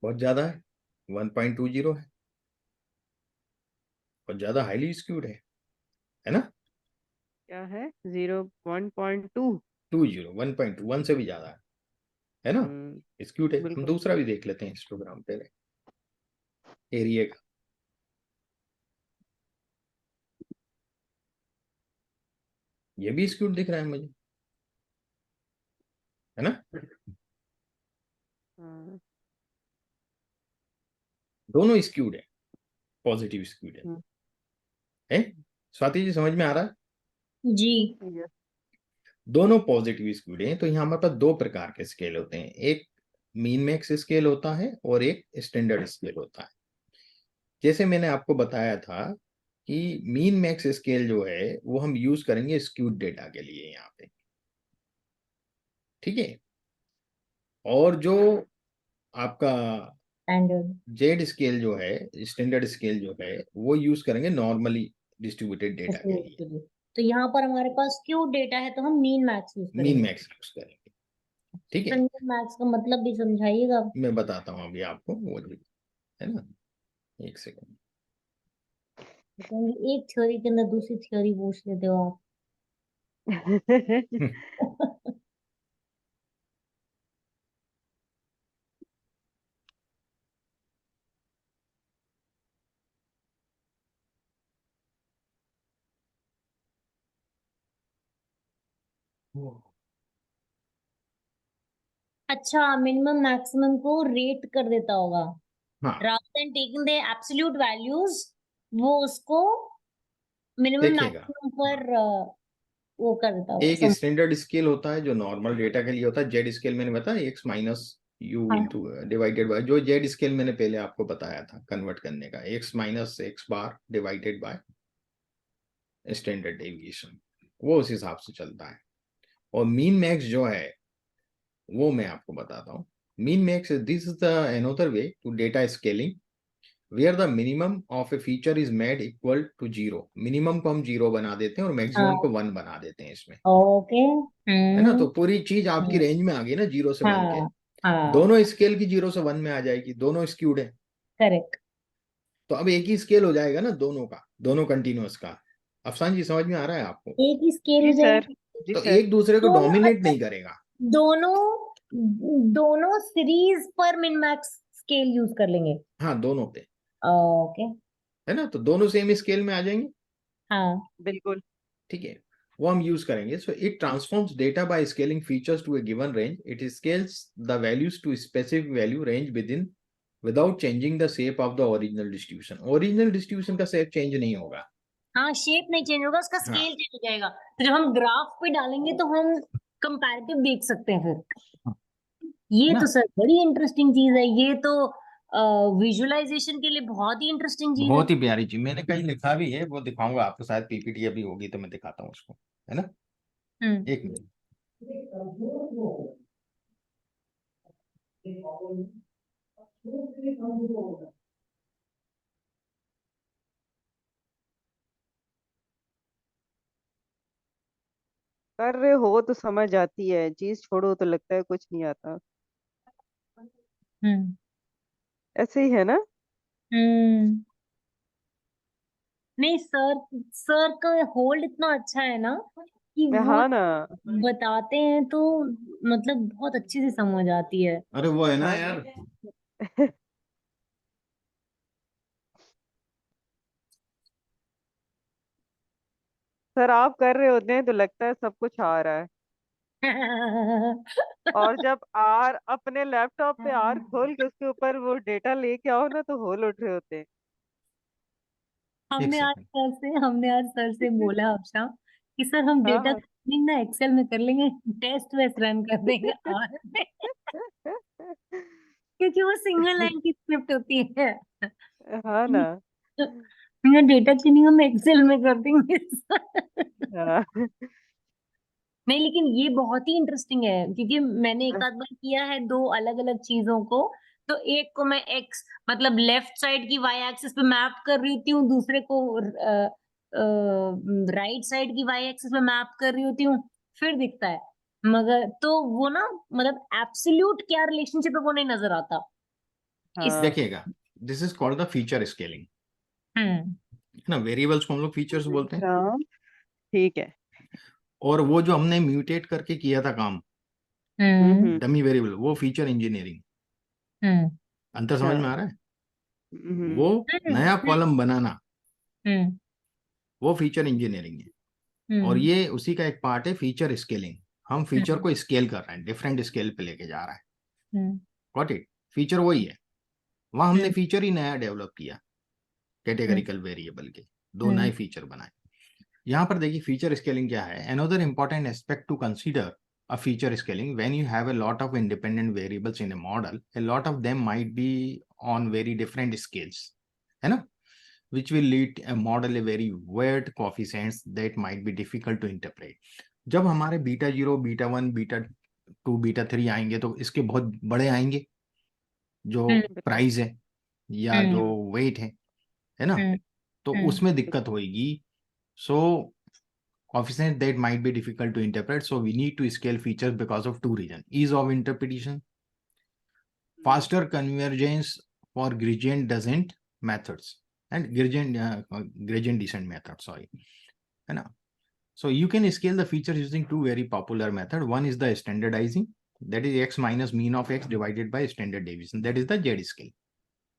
बहुत ज्यादा है, 1.20 है, बहुत ज्यादा हाईली स्क्यूड है ना। क्या है? 1.2। 1.2 से भी ज्यादा है ना, स्क्यूड है। हम बिल्कुल। दूसरा भी देख लेते हैं हिस्टोग्राम पहले, एरिया का। ये भी स्क्यूड दिख रहा है मुझे, है ना। हाँ। दोनों स्क्यूड है, पॉजिटिव स्क्यूड हम्म, है। स्वाति जी समझ में आ रहा है, जी। यस। दोनों पॉजिटिव स्क्यूड हैं। तो यहाँ हमारे पास दो प्रकार के स्केल होते हैं, एक मीन मैक्स स्केल होता है और एक स्टैंडर्ड स्केल होता है। जैसे मैंने आपको बताया था कि मीन मैक्स स्केल जो है वो हम यूज करेंगे स्क्यूड डेटा के लिए यहाँ पे। ठीक है, और जो आपका स्टैंडर्ड। जेड स्केल जो है, स्टैंडर्ड स्केल जो है, वो यूज करेंगे नॉर्मली डिस्ट्रीब्यूटेड डेटा के लिए। तो यहाँ पर हमारे पास क्यू डेटा है तो हम मीन मैक्स यूज मीन करेंगे। मैक्स यूज करेंगे। ठीक है, मीन मैक्स का मतलब भी समझाइएगा। मैं बताता हूँ अभी आपको वो भी, है ना, एक सेकंड। बताएंगे एक थ्योरी के अंदर दूसरी थ्योरी पूछ लेते हो आप। अच्छा, मिनिमम मैक्सिमम को रेट कर देता होगा, हाँ rather than taking the absolute values, वो उसको मिनिमम देखिएगा, मैक्सिमम हाँ, पर वो कर देता होगा एक स्टैंडर्ड स्केल होता है जो नॉर्मल डेटा के लिए होता है, जेड स्केल मैंने बताया, एक्स माइनस यू हाँ इंटू डिवाइडेड बाय, जो जेड स्केल मैंने पहले आपको बताया था कन्वर्ट करने का, x minus x bar divided by standard deviation, वो उस हिसाब से चलता है। और मीन मैक्स जो है वो मैं आपको बताता हूँ। Mean max, this is the another way to data scaling, where the minimum of a feature is made equal to zero. Minimum को हम जीरो बना देते हैं और मैक्सिमम को हाँ। 1 बना देते हैं इसमें, ओके। है ना। तो पूरी चीज आपकी हम्म, रेंज में आ गई ना, 0 से 1 के। हाँ हाँ। दोनों स्केल की 0 से 1 में आ जाएगी, दोनों स्क्यूड है। करेक्ट। तो अब एक ही स्केल हो जाएगा ना दोनों का, दोनों कंटिन्यूअस का। अफसान जी समझ में आ रहा है आपको। एक ही स्केल हो जी सर। जाएगी। जी तो सर। एक दूसरे को दोनों डोमिनेट अच्छा, नहीं करेगा। दोनों दोनों सीरीज पर मिन मैक्स स्केल यूज कर लेंगे। हाँ दोनों पे, ओके। है ना, तो दोनों सेम स्केल में आ जाएंगे। हाँ। बिल्कुल। ठीक है, वो हम यूज करेंगे। So it transforms data by scaling features to a given range, it scales the values to specific value range within without changing the shape of the original distribution. Original distribution का shape change नहीं होगा। हाँ, shape नहीं change होगा, उसका हाँ scale change हो जाएगा। तो जब हम ग्राफ पे डालेंगे तो हम कंपैरेटिव देख सकते हैं फिर। है ये ना, तो सर बड़ी इंटरेस्टिंग चीज है, ये तो विजुअलाइजेशन के लिए बहुत ही इंटरेस्टिंग चीज है। बहुत ही प्यारी चीज, मैंने कहीं लिखा भी है, वो दिखाऊंगा आपको, शायद पीपीटी अभी होगी तो मैं दिखाता हूँ उसको, है ना। हम्म। एक मिनट। कर रहे हो तो समझ आती है, चीज छोड़ो तो लगता है कुछ नहीं आता। हम्म ऐसे ही है ना। हम्म नहीं सर, सर का होल्ड इतना अच्छा है ना कि वो हाँ ना। बताते हैं तो मतलब बहुत अच्छे से समझ आती है। अरे वो है ना हाँ यार, सर आप कर रहे होते हैं तो लगता है सब कुछ आ रहा है, और जब आर अपने लैपटॉप पे आर खोल के उसके ऊपर वो डेटा लेके आओ ना तो होल उठ रहे होते हैं। एक हमने आज सेकंड। सर से हमने आज सर से बोला अक्षा कि सर हम हाँ डेटा हाँ। ना एक्सेल में कर लेंगे, टेस्ट वेस्ट रन कर देंगे आर में, क्योंकि वो सिंगल लाइन की स्क्रिप्ट होती है। हाँ ना। डेटा क्लीनिंग हम एक्सेल में कर देंगे सर। हाँ नहीं लेकिन ये बहुत ही इंटरेस्टिंग है, क्योंकि मैंने एक आध बार किया है दो अलग अलग चीजों को। तो एक को मैं एक्स मतलब लेफ्ट साइड की वाई एक्सिस पे मैप कर रही होती हूँ, दूसरे को राइट साइड की वाई एक्सिस पे मैप कर रही होती हूँ, फिर दिखता है। मगर तो वो ना मतलब एब्सोल्यूट क्या रिलेशनशिप है वो नहीं नजर आता। इस हाँ। देखिएगा, this is called the feature scaling, hmm है ना। वेरिएबल्स को हम लोग फीचर्स बोलते हैं। अच्छा ठीक है। और वो जो हमने म्यूटेट करके किया था काम, हम्म हम्म। डमी वेरिएबल, वो फीचर इंजीनियरिंग। हम्म अंतर समझ अच्छा। में आ रहा है? वो हम्म। नया कॉलम बनाना, हम्म वो फीचर इंजीनियरिंग है। और हम्म ये उसी का एक पार्ट है फीचर स्केलिंग। हम फीचर हम्म को स्केल कर रहे हैं, डिफरेंट स्केल पे लेके जा रहा है। Hmm got it. फीचर वही है, वहां हमने हम्म फीचर ही नया डेवलप किया, हम्म कैटेगरिकल वेरिएबल के दो हम्म नए फीचर बनाए। यहाँ पर देखिए फीचर स्केलिंग क्या है। Another important aspect to consider a feature scaling when you have a lot of independent variables in a model, a lot of them might be on very different scales, है ना, which will lead a model a very weird coefficients that might be difficult to interpret. जब हमारे beta zero, beta one, beta two, beta three आएंगे तो इसके बहुत बड़े आएंगे, जो हम्म प्राइस है या जो हम्म वेट है ना, हम्म तो हम्म उसमें दिक्कत होगी। सो coefficient that might be difficult to interpret, so we need to scale features because of two reasons: ease of interpretation, faster convergence for gradient descent methods, and gradient descent method, sorry, है ना. So you can scale the features using two very popular method. One is the standardizing, that is x minus mean of x divided by standard deviation, that is the z scale.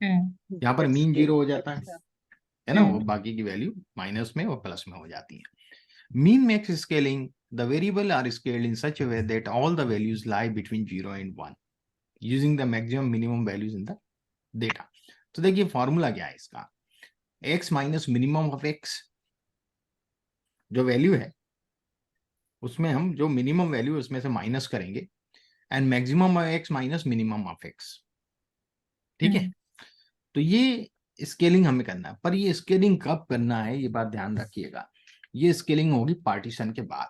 यहाँ पर mean scale. Zero हो जाता अच्छा। है ना, वो बाकी की वैल्यू माइनस में और प्लस में हो जाती है. Mean max scaling, the variable are scaled in such a way that all the values lie between 0 and 1, using the maximum minimum values in the data. तो देखिए फॉर्मूला क्या है इसका, x minus minimum of x, जो value है उसमें हम जो मिनिमम वैल्यू है उसमें से माइनस करेंगे, and maximum of x minus minimum of x. ठीक है, तो ये स्केलिंग हमें करना है. पर ये स्केलिंग कब करना है ये बात ध्यान रखिएगा. ये स्केलिंग होगी पार्टीशन के बाद,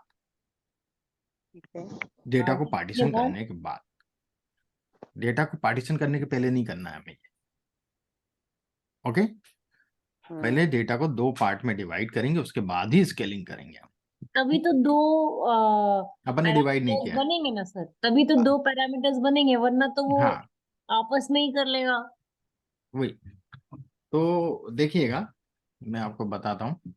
ठीक है। डेटा को ये पार्टीशन बात करने के बाद. डेटा को पार्टीशन करने के पहले नहीं करना है हमें. ओके, पहले हाँ। डेटा को दो पार्ट में डिवाइड करेंगे, उसके बाद ही स्केलिंग करेंगे. तभी तो दो अपन ने डिवाइड नहीं पैरामीटर्स किया. बनेंगे ना सर, तभी तो दो पैरामीटर्स बनेंगे, वरना तो वो हाँ आपस में ही कर लेगा। वही. तो देखिएगा, मैं आपको बताता हूँ.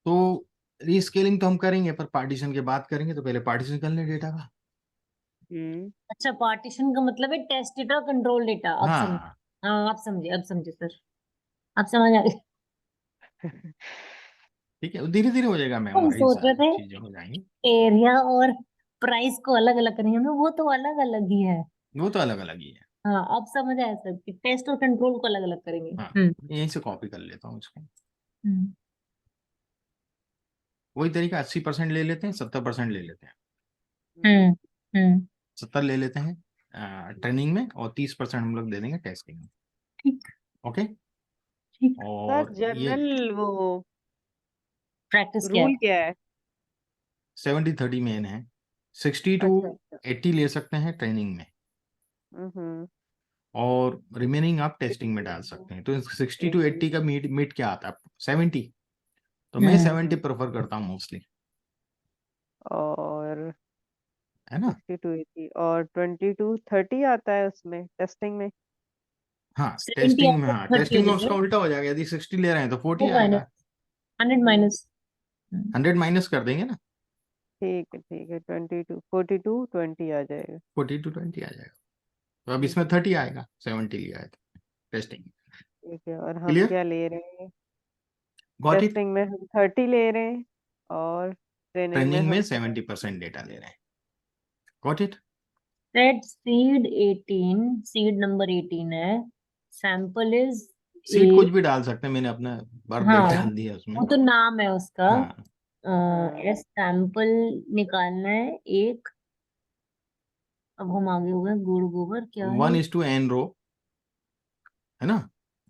तो रीस्केलिंग तो हम करेंगे, पर पार्टीशन के बाद करेंगे, तो पहले पार्टीशन कर लें डेटा का. हम्म। अच्छा, पार्टीशन का मतलब है टेस्ट डेटा, कंट्रोल डेटा। अब समझ, हाँ हाँ आप समझे, अब समझे सर, अब समझ आ गई। ठीक है, धीरे धीरे हो जाएगा, हम मेमोराइज सोच रहे सारी थे चीजें हो जाएंगी. एरिया और प्राइस को अलग अलग करेंगे, हमें वो तो अलग अलग ही है। वो तो अलग अलग ही है. हाँ अब समझ आया सर कि टेस्ट और कंट्रोल को अलग अलग करेंगे। हाँ, हम्म यहीं से कॉपी कर लेता हूँ इसको. हम्म वही तरीका, 80% ले लेते हैं, 70% ले लेते हैं. हम्म हम्म 70 ले लेते हैं ट्रेनिंग में, और 30% हम लोग दे देंगे टेस्टिंग में. ठीक ओके. ठीक। सर और ये जनरल वो प्रैक्टिस क्या है? रूल क्या है। 70-30 मेन है. 60 टू अच्छा अच्छा। 80 ले सकते हैं ट्रेनिंग में, हम्म। और रिमेनिंग आप टेस्टिंग में डाल सकते हैं. तो 60 टू 80 का मीट मीट क्या आता है, 70. तो मैं 70 प्रेफर करता हूँ मोस्टली, और है ना। 62 80 और 22 30 आता है उसमें टेस्टिंग में। हाँ 70 टेस्टिंग में, आपको हाँ 30 टेस्टिंग में देंगे, उसका उल्टा हो जाएगा, यदि 60 ले रहे हैं तो 40 वो माइनस, आएगा। 100 माइनस। 100 माइनस कर देंगे ना, ठीक है 22 42 20 आ जाएगा। 40 to 20 आ जाएगा। तो अब इसमें 30 आएगा, 70 लिया है तो टेस्टिंग। ठीक है, और हम क्लियर, क्या ले रहे हैं? Got it. टेस्टिंग में हम 30 ले रहे हैं और ट्रेनिंग में ट्रेनिंग में हम 70% डेटा ले रहे हैं, got it. Set seed 18, seed number 18 है, सैंपल इज सीट कुछ भी डाल सकते हैं, मैंने अपना बर्थ डेट हाँ डाल दिया उसमें। वो तो नाम है उसका। हाँ हाँ, एस सैंपल निकालना है एक। अब हम आगे हो गए, गुड़ गोबर क्या है? 1:n रो, है ना।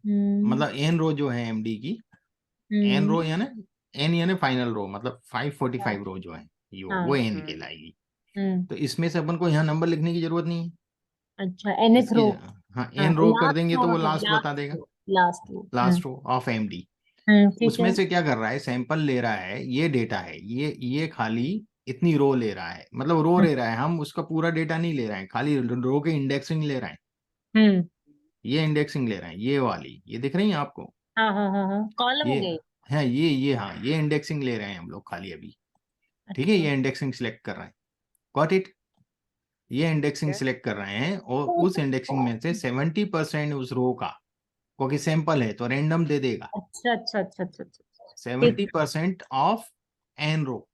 हम्म मतलब एन रो जो है एमडी की, एन हम्म रो यानी एन यानी फाइनल रो, मतलब हाँ 545 रो जो है वो हाँ, एन हम्म कहलाएगी। हम्म तो इसमें से अपन को यहाँ नंबर लिखने की जरूरत नहीं है। अच्छा एनएथ इसकी रो। हाँ हाँ एन रो कर लास्ट देंगे रो तो वो मतलब लास्ट बता लास्ट देगा, row, last row. Last row of MD. ठीक उसमें है। से क्या कर रहा है, सैंपल ले रहा है, ये डेटा है, ये खाली इतनी रो ले रहा है, मतलब रो हम्म ले रहा है, हम उसका पूरा डेटा नहीं ले रहे हैं, खाली रो के इंडेक्सिंग ले रहे हैं। हम्म, ये इंडेक्सिंग ले रहे हैं, ये वाली, ये दिख रही है आपको, हाँ हाँ हाँ हाँ, कॉलम हो ये गए। है, ये हाँ ये इंडेक्सिंग ले रहे हैं हम लोग खाली अभी। ठीक है, अच्छा ये इंडेक्सिंग सिलेक्ट कर रहे हैं, गॉट इट। ये इंडेक्सिंग ठीक है। सिलेक्ट कर रहे हैं और तो उस इंडेक्सिंग में से 70% उस रो का, क्योंकि सैंपल है तो रैंडम दे देगा, अच्छा अच्छा अच्छा अच्छा अच्छा अच्छा, ठीक। 70% ऑफ एन रो,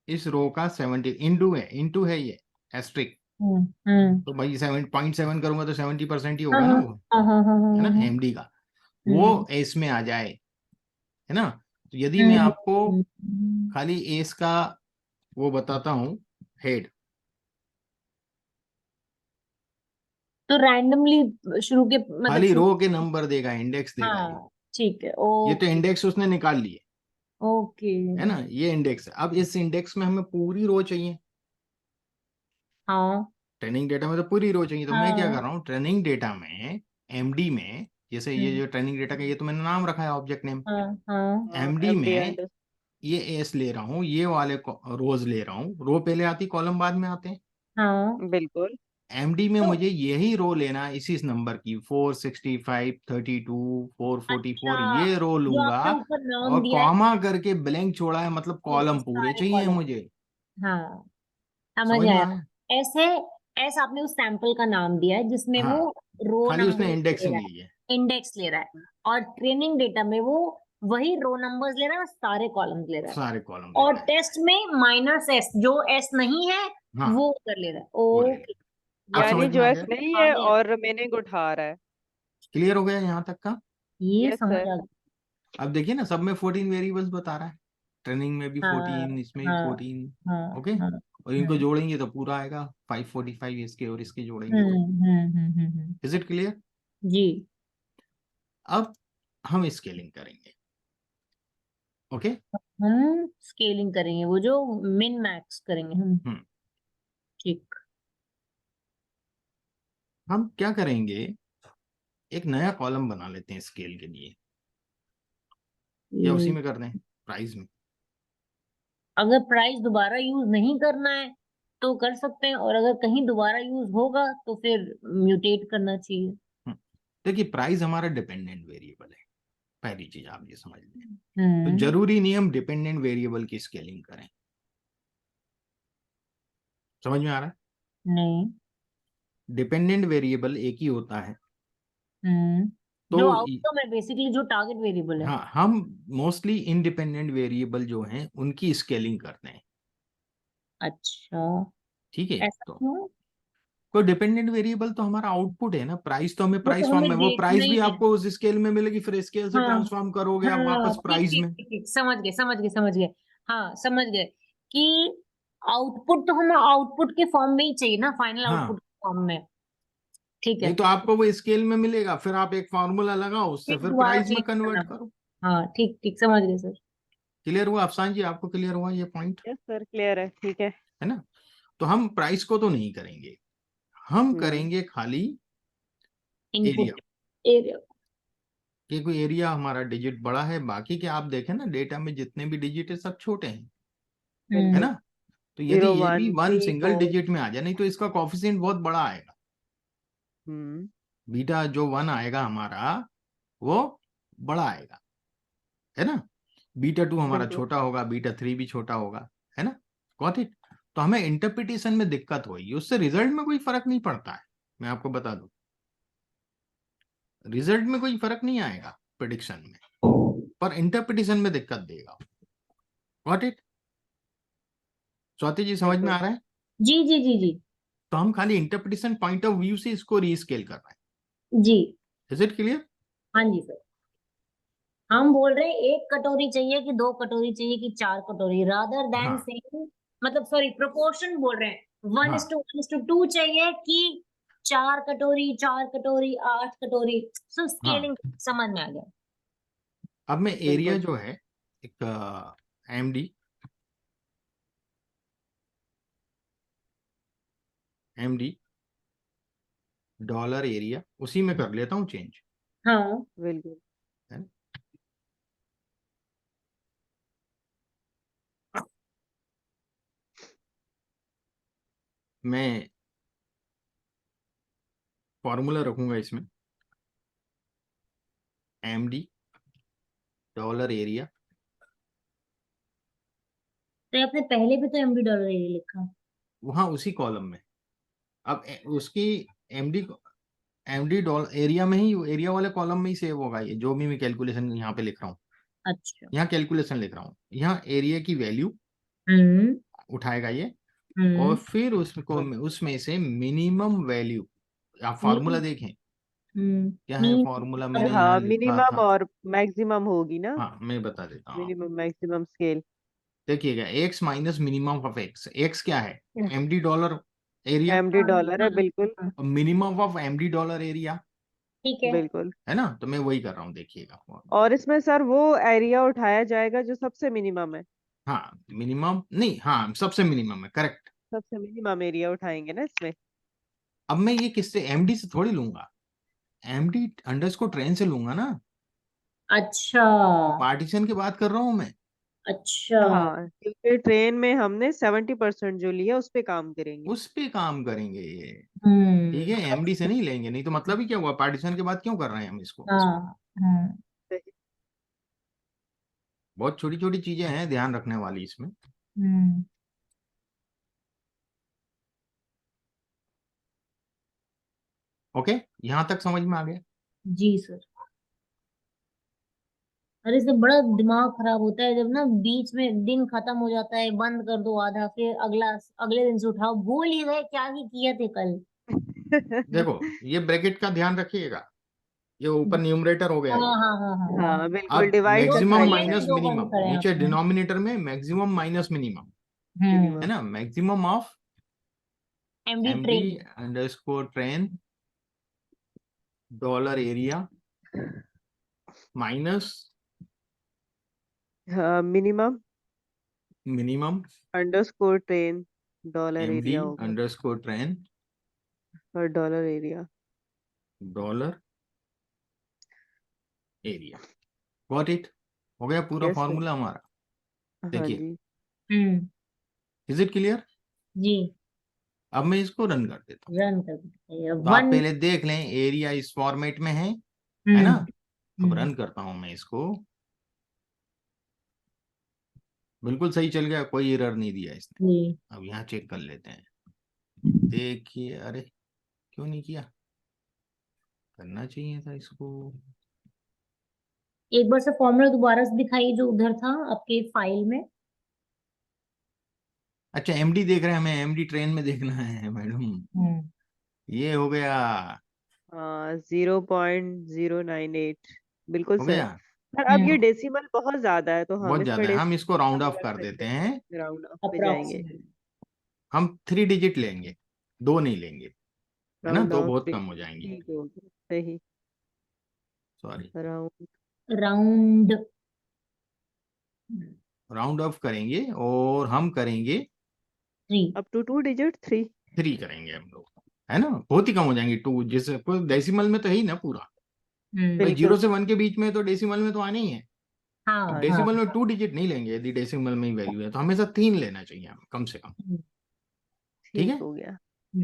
इस रो का 70 इंटू है, इंटू है ये एस्ट्रिक। हम्म, तो भाई 7.7 करूंगा तो 70% ही हाँ होगा ना हाँ वो, हाँ हाँ हाँ है ना हाँ, एमडी का, वो हम्म एस में आ जाए, है ना। तो यदि मैं हम्म, आपको हम्म। खाली एस का वो बताता हूँ, हेड, तो रैंडमली शुरू के मतलब खाली शुरू। रो के नंबर देगा, इंडेक्स देगा ये। हाँ ठीक है, ये तो ओके इंडेक्स उसने निकाल लिए, ओके। है ना, ये इंडेक्स है। अब इस इंडेक्स में हमें पूरी रो चाहिए, हाँ ट्रेनिंग डेटा में तो पूरी रो चाहिए, तो मैं क्या कर हाँ रहा हूँ ट्रेनिंग डेटा में, एमडी में, जैसे ये हम्म, जो ट्रेनिंग डेटा का ये तो मैंने नाम रखा है ऑब्जेक्ट नेम, हाँ हाँ हाँ एमडी एमडी में अंडर। ये एस ले रहा हूँ, ये वाले रोज ले रहा हूँ, रो पहले आती कॉलम बाद में आते हैं। हाँ। बिल्कुल। एमडी में तो मुझे यही रो लेना है, इसी नंबर की 465 32 अच्छा, 444 ये रो जो लूंगा, आपने ऊपर नाम और दिया है कॉमा करके ब्लैंक छोड़ा है, मतलब वो कॉलम पूरे सारे चाहिए कॉलम। मुझे। हाँ समझ समझ में आया। आया। ऐसे ऐसे आपने उस सैंपल का नाम दिया है जिसमें वो हाँ रो खाली नंबर उसने ले इंडेक्सिंग रहा ली है, है, इंडेक्स ले रहा है, और ट्रेनिंग डेटा में वो वही रो नंबर्स ले रहा है और सारे कॉलम्स ले रहा है। सारे कॉलम ले और रहा है। टेस्ट में माइनस एस, जो एस नहीं है हाँ वो कर ले रहा है। वो ले, ओके, अब गॉट यानी समझ इट। में जो आ एस गया, नहीं आ है गया, और मीनिंग उठा रहा है। क्लियर हो गया यहाँ तक का। ये यस समझ सर। आ गया। अब देखिए ना, सब में 14 वेरिएबल्स बता रहा है, ट्रेनिंग में भी हाँ 14, इसमें भी हाँ 14। हाँ ओके, हाँ। और इनको जोड़ेंगे तो पूरा आएगा 545, इसके और इसके जोड़ेंगे तो। हम्म। Is it clear. जी। अब हम स्केलिंग करेंगे, ओके। हम स्केलिंग करेंगे, वो जो मिन मैक्स करेंगे हम। हम्म, ठीक। हम क्या करेंगे, एक नया कॉलम बना लेते हैं स्केल के लिए, या उसी ये, में कर दें प्राइस में। अगर प्राइस दोबारा यूज नहीं करना है तो कर सकते हैं, और अगर कहीं दोबारा यूज होगा तो फिर म्यूटेट करना चाहिए। हम्म, देखिए प्राइस हमारा डिपेंडेंट वेरिएबल है, पहली चीज आप ये समझ लें। तो हम्म। जरूरी नहीं हम डिपेंडेंट वेरिएबल की स्केलिंग करें, समझ में आ रहा है। नहीं। डिपेंडेंट वेरिएबल एक ही होता है, हम्म, तो जो आउटकम है बेसिकली, जो टारगेट वेरिएबल है। हाँ हम मोस्टली इंडिपेंडेंट वेरिएबल जो हैं उनकी स्केलिंग करते हैं, अच्छा, ठीक है। ऐसा तो क्यों? कोई डिपेंडेंट वेरिएबल तो हमारा आउटपुट है ना, प्राइस तो हमें वो प्राइस तो फॉर्म हमें में, वो देखना प्राइस ही भी है। आपको उस स्केल में मिलेगी, फिर स्केल से हाँ ट्रांसफॉर्म करोगे आप हाँ, वापस ठीक प्राइस ठीक में। ठीक ठीक, समझ गए समझ गए समझ गए। हाँ समझ गए कि आउटपुट तो हमें आउटपुट के फॉर्म में ही चाहिए ना, फाइनल हाँ आउटपुट के फॉर्म में। ठीक है। नहीं तो आपको वो स्केल में मिलेगा, फिर आप एक फार्मूला लगाओ, उससे फिर फिर दोबारा प्राइस में चेंज कन्वर्ट करना। करो। हाँ ठीक ठीक, समझ गए सर। क्लियर हुआ अफसान जी, आपको क्लियर हुआ ये पॉइंट, यस सर क्लियर है, ठीक है। है ना। तो हम प्राइस को तो नहीं करेंगे, हम हम्म। करेंगे खाली एरिया। Input area. कि कोई एरिया हमारा डिजिट बड़ा है, बाकी के आप देखें ना डेटा में जितने भी डिजिट है सब छोटे हैं, है बिल्कुल। ना। तो यदि 0 ये भी 1 वन 3 सिंगल 4। डिजिट में आ जाए, नहीं तो इसका कॉफिशिएंट बहुत बड़ा आएगा। हम्म। बीटा जो 1 आएगा हमारा वो बड़ा आएगा, है ना। बीटा 2 हमारा बिल्कुल। छोटा होगा, बीटा 3 भी छोटा होगा, है ना। Got it. तो हमें इंटरप्रिटेशन में दिक्कत होगी, उससे रिजल्ट में कोई फर्क नहीं पड़ता है, मैं आपको बता दूं। रिजल्ट में कोई फर्क नहीं आएगा प्रिडिक्शन में, पर इंटरप्रिटेशन में दिक्कत देगा। Got it. स्वाति जी समझ में बिल्कुल। आ रहा है। जी जी जी जी तो हम खाली इंटरप्रिटेशन पॉइंट ऑफ व्यू से इसको रीस्केल कर रहे जी। हैं। Is it clear. हाँ जी सर। हम बोल रहे हैं 1 कटोरी चाहिए कि 2 कटोरी चाहिए कि 4 कटोरी, रादर देन हाँ सेम, मतलब सॉरी प्रोपोर्शन बोल रहे हैं 1 हाँ इज टू 1 is to 2 चाहिए कि 4 कटोरी 4 कटोरी 8 कटोरी। सो हाँ। स्केलिंग समझ में आ गया। अब मैं एरिया बिल्कुल। जो है एक एमडी डॉलर एरिया उसी में कर लेता हूँ चेंज, हाँ बिल्कुल। है ना। मैं फॉर्मूला रखूंगा इसमें, एमडी डॉलर एरिया। तो आपने पहले भी तो एमडी डॉलर एरिया लिखा। वहां उसी कॉलम में, अब उसकी एमडी एमडी डॉलर एरिया में ही, एरिया वाले कॉलम में ही सेव होगा ये, जो भी मैं कैलकुलेशन यहाँ पे लिख रहा हूँ। अच्छा। यहाँ कैलकुलेशन लिख रहा हूँ, यहाँ एरिया की वैल्यू हम्म उठाएगा ये, और हम्म फिर उसको उसमें से मिनिमम वैल्यू, आप फॉर्मूला मीन देखें हम्म क्या है मीन फॉर्मूला, मैंने यहाँ हाँ, लिखा मिनिमम था। और मैक्सिमम होगी ना। हाँ मैं बता देता हूँ आपको। Minimum maximum scale. देखिएगा X minus minimum of X, X क्या है, MD dollar area, MD dollar है, बिल्कुल। और minimum of MD dollar area, ठीक है। बिल्कुल। है ना। तो मैं वही कर रहा हूँ, देखिएगा फॉर्मूला। और इसमें सर वो एरिया उठाया जाएगा जो सबसे मिनिमम है। हाँ मिनिमम नहीं, हाँ सबसे मिनिमम है, करेक्ट। सबसे मिनिमम एरिया उठाएंगे ना इसमें। अब मैं ये किससे, एमडी से थोड़ी लूंगा, एमडी अंडरस्कोर ट्रेन से लूंगा ना। अच्छा पार्टीशन की बात कर रहा हूँ मैं। अच्छा। हाँ, क्योंकि ट्रेन में हमने 70% जो लिया उस पे काम करेंगे। उस पे काम करेंगे ये, ठीक हम्म है। एमडी से नहीं लेंगे, नहीं तो मतलब ही क्या हुआ, पार्टीशन के बाद क्यों कर रहे हैं हम इसको। हाँ सही। बहुत छोटी छोटी चीजें हैं ध्यान रखने वाली इसमें। हम्म ओके, यहां तक समझ में आ गया। जी सर। अरे इससे बड़ा दिमाग खराब होता है जब ना बीच में दिन खत्म हो जाता है, बंद कर दो आधा, फिर अगले दिन से उठाओ, भूल ही गए क्या ही किए थे कल। देखो ये ब्रैकेट का ध्यान रखिएगा, ये ऊपर न्यूमरेटर हो गया हाँ ये। हाँ हाँ हाँ हाँ। हाँ बिल्कुल, अब डिवाइड दो जब मैक्सिमम किए करेंगे। थे, माइनस दो बंद मिनिमम, करे नीचे आपने। डिनोमिनेटर में मैक्सिमम माइनस मिनिमम, है मिनिमम। ना। Maximum of MD MD train. Underscore train dollar area minus हाँ, minimum minimum underscore train dollar MD area होगा। अंडरस्कोर ट्रेन और dollar area. Dollar area. Got it. हो गया पूरा यस सर। फॉर्मूला हमारा। हाँ देखिए, जी। Hmm is it clear. जी। अब मैं इसको रन कर देता हूँ, रन कर दीजिए तो आप वन। पहले देख लें एरिया इस फॉर्मेट में है ना। हम्म अब हम्म रन करता हूं मैं इसको, बिल्कुल सही चल गया, कोई एरर नहीं दिया इसने। जी। अब यहाँ चेक कर लेते हैं, देखिए, अरे क्यों नहीं किया, करना चाहिए था इसको। एक बार से फॉर्मूला दोबारा से दिखाइए जो उधर था आपके फाइल में। अच्छा एमडी देख रहे हैं, हमें एमडी ट्रेन में देखना है मैडम। हम्म ये हो गया, हाँ, 0.098। बिल्कुल हो सर। गया। सर अब ये हम्म डेसिमल बहुत ज्यादा है तो हम बहुत इस पर ज्यादा है, हम इसको डेसिमल राउंड कम ऑफ रख कर सकते देते हैं। हैं। राउंड ऑफ पे जाएंगे। अप्रोक्सीमेट। हम 3 डिजिट लेंगे, 2 नहीं लेंगे, है ना, राउंड 2 ऑफ बहुत पे कम हो जाएंगी। ठीक हो गया। सही। Sorry, round. Round. Round of करेंगे और हम करेंगे थ्री। Up to 2 digit 3। 3 करेंगे हम लोग, है ना। बहुत ही कम हो जाएंगे 2, जैसे डेसिमल में तो है ही ना पूरा। भाई 0 बिल्कुल। से 1 के बीच में तो डेसिमल में तो आने ही है। तो हाँ हाँ जी। हाँ डेसिमल में 2 डिजिट नहीं लेंगे, यदि डेसिमल में ही वैल्यू है तो हमेशा 3 लेना चाहिए हमें कम से कम। ठीक ठीक है, हो गया।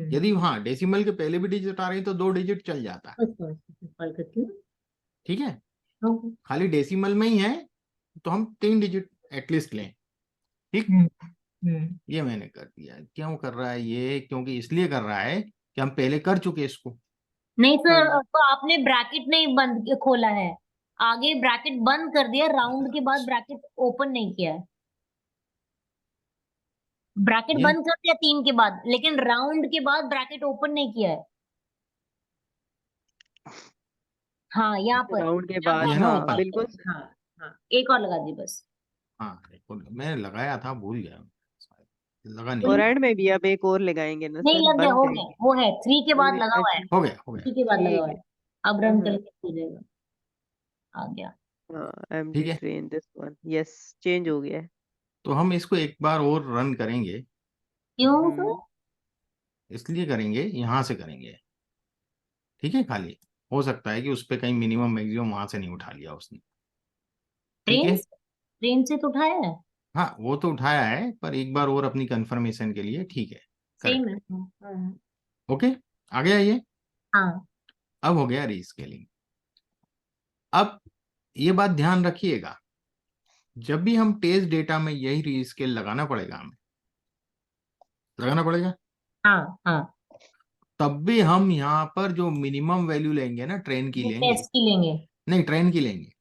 यदि हाँ डेसिमल के पहले भी डिजिट आ रहे हैं तो 2 डिजिट चल जाता है। कॉल करती हूँ। ठीक है, ओके। खाली डेसिमल में ही है तो हम 3 डिजिट एटलीस्ट लें। ठीक, हम्म हम्म। ये मैंने कर दिया। क्यों कर रहा है ये? क्योंकि इसलिए कर रहा है कि हम पहले कर चुके इसको। नहीं हाँ सर, जी। तो आपने ब्रैकेट नहीं खोला है, आगे ब्रैकेट बंद कर दिया, राउंड के बाद ब्रैकेट ओपन नहीं किया है। ब्रैकेट ये बंद कर दिया 3 के बाद, लेकिन राउंड के बाद ब्रैकेट ओपन नहीं किया है। हाँ, यहाँ पर, राउंड के यहाँ बाद, ये है पर ना हाँ ओपन। बिल्कुल। हाँ हाँ, एक और लगा दी बस। हाँ मैंने लगाया था, भूल गया, लगा नहीं और है। एंड में भी अब एक और लगाएंगे ना नहीं सर, लग गया, बंद हो गया, करेंगे। वो है 3 के बाद लगा हुआ है, अच्छा। हो गया, हो गया। 3 के बाद लगा ठीक हुआ है। है। अब रन हम्म। करके हो जाएगा। आ गया। हाँ, ठीक एमडी है, train this one, yes, change हो गया है। तो हम इसको एक बार और रन करेंगे। क्यों सर? हम्म। इसलिए करेंगे, यहाँ से करेंगे। ठीक है, खाली हो सकता है कि उस पे कहीं मिनिमम मैक्सिमम वहां से नहीं उठा लिया उसने। ठीक ट्रेन है, से, ट्रेन से तो उठाया है। हाँ वो तो उठाया है, पर एक बार और अपनी कंफर्मेशन के लिए। ठीक है, सेम करेक्ट। है। ओके, आ गया ये। हाँ। अब हो गया रीस्केलिंग। अब ये बात ध्यान रखिएगा, जब भी हम टेस्ट डेटा में यही रीस्केल लगाना पड़ेगा, हमें लगाना पड़ेगा, हाँ हाँ, तब भी हम यहाँ पर जो मिनिमम वैल्यू लेंगे ना, ट्रेन की वो लेंगे। टेस्ट की लेंगे। नहीं, ट्रेन की लेंगे,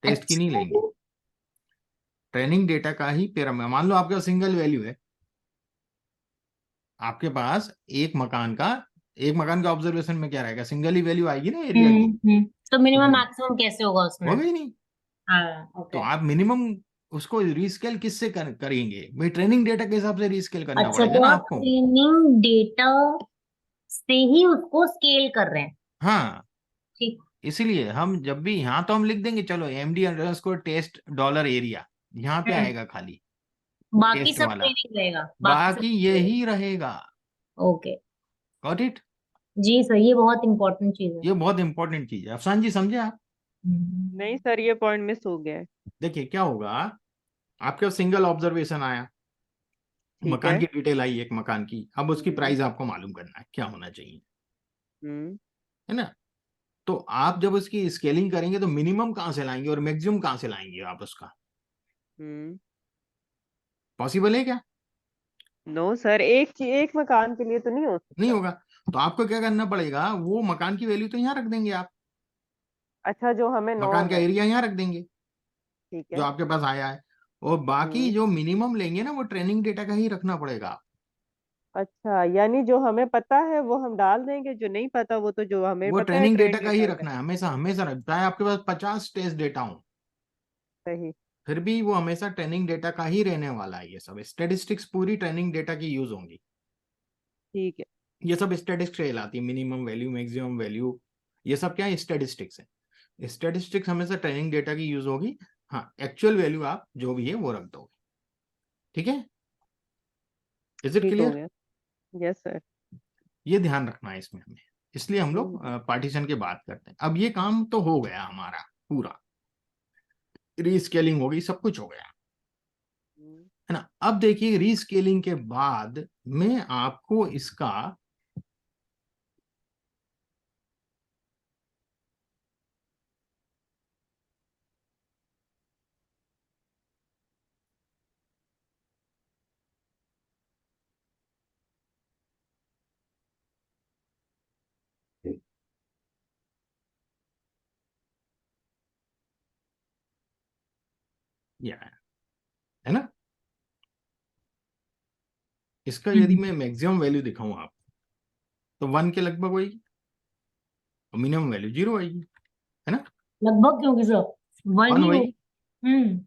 टेस्ट की नहीं अच्छा लेंगे। ट्रेनिंग डेटा का ही पैरामीटर, मान लो आपके पास सिंगल वैल्यू है, आपके पास एक मकान का ऑब्जर्वेशन में क्या रहेगा, सिंगल ही वैल्यू आएगी ना एरिया की। तो तो मिनिमम फिर मैक्सिमम कैसे होगा उसमें? होगा ही नहीं। हाँ तो ओके। आप मिनिमम उसको रीस्केल किससे करेंगे भाई? ट्रेनिंग डेटा के हिसाब से रीस्केल करना अच्छा, पड़ेगा तो ना आप आपको। ट्रेनिंग डेटा से ही उसको स्केल कर रहे हैं। हाँ, ठीक। इसीलिए हम जब भी यहाँ तो हम लिख देंगे, चलो MD_टेस्ट डॉलर एरिया, यहाँ पे हम्म। आएगा खाली बाकी टेस्ट सब वाला, ट्रेनिंग रहेगा, बाकी सब बाकी ट्रेनिंग यही रहेगा। रहेगा। ओके। Got it. जी सर, ये बहुत इंपॉर्टेंट चीज है। ये बहुत इंपॉर्टेंट चीज है। अफसान जी समझे आप? नहीं सर, ये पॉइंट मिस हो गया है। देखिए क्या होगा, आपके पास सिंगल ऑब्जर्वेशन आया, ठीक मकान है। की डिटेल आई एक मकान की, अब उसकी हम्म। प्राइस आपको मालूम करना है क्या होना चाहिए, हम्म। है ना? तो आप जब उसकी स्केलिंग करेंगे तो मिनिमम कहां से लाएंगे और मैक्सिमम कहां से लाएंगे आप उसका? हम्म। पॉसिबल है क्या? नो सर, एक मकान के लिए तो नहीं हो नहीं सकता। होगा। तो आपको क्या करना पड़ेगा, वो मकान की वैल्यू तो यहाँ रख देंगे आप, अच्छा, जो हमें मकान नॉन का है। एरिया यहाँ रख देंगे ठीक जो है। आपके पास आया है, और बाकी हम्म। जो मिनिमम लेंगे ना वो ट्रेनिंग डेटा का ही रखना पड़ेगा। अच्छा, यानी जो हमें पता है वो हम डाल देंगे, जो नहीं पता वो तो जो हमें वो पता है ट्रेनिंग डेटा ट्रेन का ही डेटा रखना का। है, हमेशा हमेशा रखता है। आपके पास 50 टेस्ट डेटा हो, सही। फिर भी वो हमेशा ट्रेनिंग डेटा का ही रहने वाला है। ये सब स्टेटिस्टिक्स पूरी ट्रेनिंग डेटा की यूज होंगी। ठीक है। ये सब स्टेटिस्टिक्स कहलाती है, मिनिमम वैल्यू, मैक्सिमम वैल्यू, ये सब क्या है, स्टेटिस्टिक्स है। स्टेटिस्टिक्स हमेशा ट्रेनिंग डेटा की यूज होगी। हाँ, एक्चुअल वैल्यू आप जो भी है वो रख दोगे। ठीक है, इज इट ठीक हो क्लियर? गया। Yes sir. ये ध्यान रखना है इसमें हमें, इसलिए हम लोग हम्म। पार्टीशन की बात करते हैं। अब ये काम तो हो गया हमारा पूरा, रीस्केलिंग हो गई, सब कुछ हो गया, हम्म। है ना? अब देखिए रीस्केलिंग के बाद में आपको इसका ये है ना, इसका यदि हम्म। मैं मैक्सिमम वैल्यू दिखाऊं आप, तो 1 के लगभग होगी, और मिनिमम वैल्यू 0 आएगी, है ना? लगभग क्योंकि सर 1 1 ही हो। होगी। हम्म।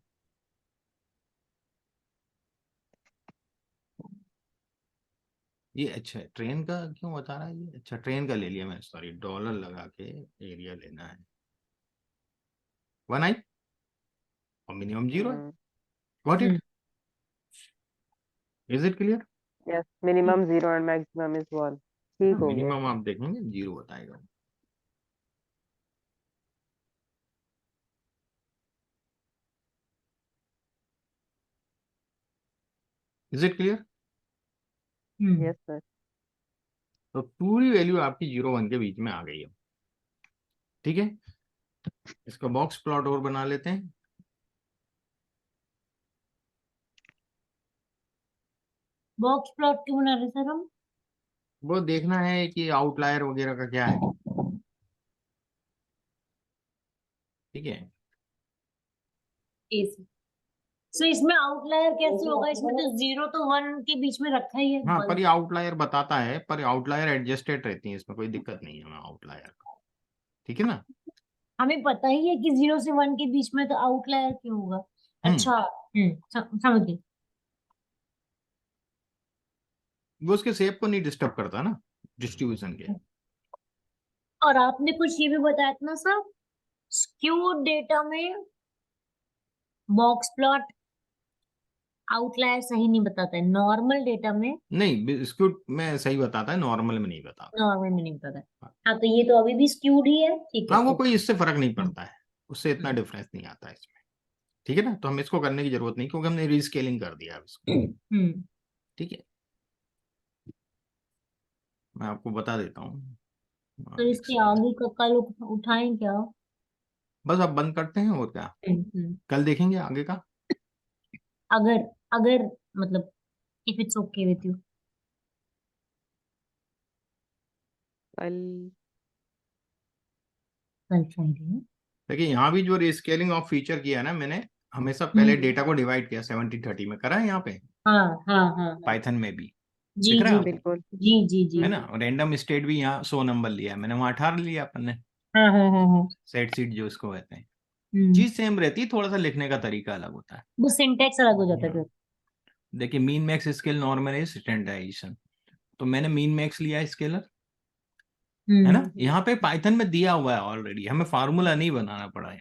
ये अच्छा ट्रेन का क्यों बता रहा है ये? अच्छा ट्रेन का ले लिया मैं, सॉरी, डॉलर लगा के एरिया लेना है, 1 आई और मिनिमम 0 है। Hmm. Got it, hmm. Is it clear? Yes, minimum 0 and maximum is 1। ठीक हो गया मिनिमम सर। आप देखेंगे 0 बताएगा। Is it clear? Yes sir. तो पूरी वैल्यू आपकी 0 1 के बीच में आ गई है। ठीक है, इसका बॉक्स प्लॉट और बना लेते हैं। बॉक्स प्लॉट क्यों बना रहे सर हम? वो देखना है कि आउटलायर वगैरह का क्या है। ठीक है, ऐसे सो इसमें आउटलायर कैसे होगा? इसमें तो 0 to 1 के बीच में रखा ही है हाँ, पर बल्ब। ये आउटलायर बताता है, पर आउटलायर एडजस्टेड रहती है, इसमें कोई दिक्कत नहीं है हमें आउटलायर का। ठीक है ना? हमें पता ही है कि 0 से 1 के बीच में, तो आउटलायर क्यों होगा? अच्छा, समझ गई। वो उसके शेप को नहीं डिस्टर्ब करता ना, डिस्ट्रीब्यूशन के। और आपने कुछ ये भी बताया था ना सर, स्क्यूड डेटा में बॉक्स प्लॉट आउटलायर सही नहीं बताता है, नॉर्मल डेटा में नहीं, स्क्यूड में सही बताता है, नॉर्मल में नहीं बताता। नॉर्मल में नहीं बताता है। हाँ, तो ये तो अभी भी स्क्यूड ही है, ठीक है। हाँ, वो कोई इससे फर्क नहीं पड़ता है, उससे इतना हम्म। डिफरेंस नहीं आता है इसमें। ठीक है ना? तो हम इसको करने की जरूरत नहीं, क्योंकि हमने रीस्केलिंग कर दिया अब इसको। ठीक है, मैं आपको बता देता हूँ। तो इसके आगे का कल उठाएं क्या? बस अब बंद करते हैं, और क्या हम्म। कल देखेंगे आगे का। अगर अगर मतलब if it's okay with you, कल कल फ्राइडे है। देखिए, यहाँ भी जो रीस्केलिंग ऑफ फीचर किया है ना मैंने, हमेशा पहले डेटा को डिवाइड किया 70-30 में करा है यहाँ पे, हाँ हाँ हाँ हाँ। पाइथन में भी। जी दिख रहा है जी आपको? बिल्कुल। जी जी जी। है ना? रैंडम स्टेट भी यहाँ 100 नंबर लिया है मैंने, वहाँ 18 लिया अपन ने। हाँ हाँ हाँ हाँ। सेट सीट जो इसको कहते हैं, हम्म। चीज सेम रहती है, थोड़ा सा लिखने का तरीका अलग होता है। वो सिंटेक्स अलग हो जाता है फिर। देखिए, मीन मैक्स स्केल नॉर्मल है स्टैंडर्डाइजेशन, तो मैंने मीन मैक्स लिया है स्केलर। है ना? यहाँ पे पाइथन में दिया हुआ है ऑलरेडी, हमें फार्मूला नहीं बनाना पड़ा है।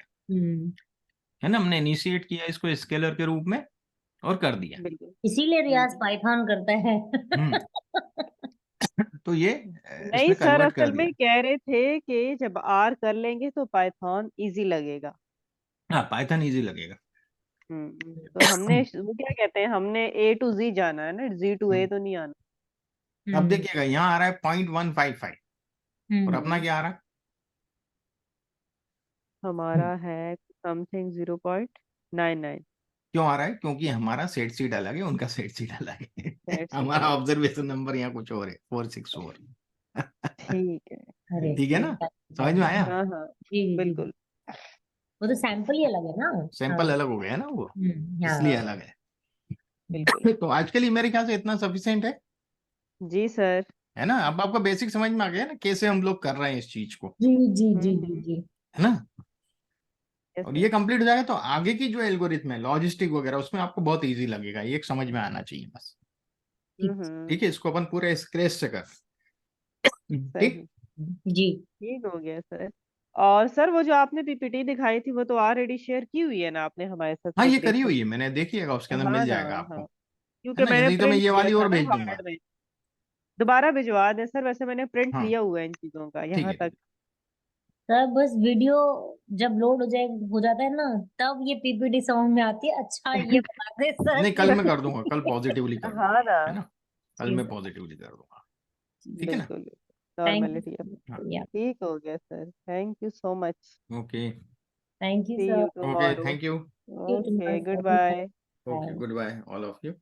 है ना? हमने इनिशिएट किया इसको स्केलर के रूप में और कर दिया। बिल्कुल। इसीलिए रियाज पाइथन करता है। हम्म तो ये नहीं इसने सर, कन्वर्ट कर असल दिया। में कह रहे थे कि जब आर कर लेंगे तो पाइथन इजी लगेगा। हाँ, पाइथन इजी लगेगा। तो हमने वो क्या कहते हैं, हमने ए टू जी जाना है ना, जी टू ए हम्म, तो नहीं आना। अब देखिएगा यहाँ आ रहा है 0.155, और अपना क्या आ रहा है? हमारा है समथिंग 0.99। क्यों आ रहा है? क्योंकि हमारा सेट सीट अलग है, उनका सेट सीट अलग है। दैट्स हमारा ग्रेट। ऑब्जर्वेशन नंबर यहाँ कुछ और है, 464। ठीक है। अरे ठीक है ना? समझ में आया? हाँ हाँ जी जी जी। बिल्कुल। वो तो सैंपल ही अलग है ना। सैंपल हाँ। अलग हो गया ना वो, इसलिए हाँ। अलग है। बिल्कुल। तो आज के लिए मेरे ख्याल से इतना सफिशिएंट है। जी सर। है ना? अब आपका बेसिक समझ में आ गया ना, कैसे हम लोग कर रहे हैं इस चीज को। जी जी जी जी जी। है ना? यस और सर। ये कंप्लीट हो जाएगा तो आगे की जो एल्गोरिथम है, लॉजिस्टिक वगैरह, उसमें आपको बहुत इजी लगेगा, ये एक समझ में आना चाहिए बस। ठीक है, इसको अपन पूरे स्क्रैच से कर। ठीक। सही। जी। ठीक हो गया सर। और सर वो जो आपने पीपीटी दिखाई थी वो तो ऑलरेडी शेयर की हुई है ना आपने हमारे साथ हाँ, ये करी हुई सेपरेटली। है मैंने, देखिएगा उसके अंदर हाँ मिल ना। जाएगा आपको। हाँ, है क्योंकि ना? मैंने नहीं तो मैं प्रिंट ये किया वाली था और ना भेज दूंगा। वार्ड में। दोबारा भिजवा दें सर, वैसे मैंने प्रिंट हाँ, लिया हुआ है इन चीजों का ठीक यहाँ है, ठीक तक। है। सर बस वीडियो जब लोड हो जाता है ना, तब ये पीपीटी समझ में आती है। अच्छा ये बता दे सर नहीं, कि कल मैं कर दूंगा, कल पॉजिटिवली कर हाँ दूंगा। ना। है ना? कल जी मैं सर। पॉजिटिवली कर दूंगा। ठीक है ना? बिल्कुल। थैंक नॉर्मेलिटी है। यू। ठीक हो गया sir, thank you so much. Okay. Thank you see sir. You okay, tomorrow. Thank you. You too okay, good sir. Bye. Okay, good bye all of you.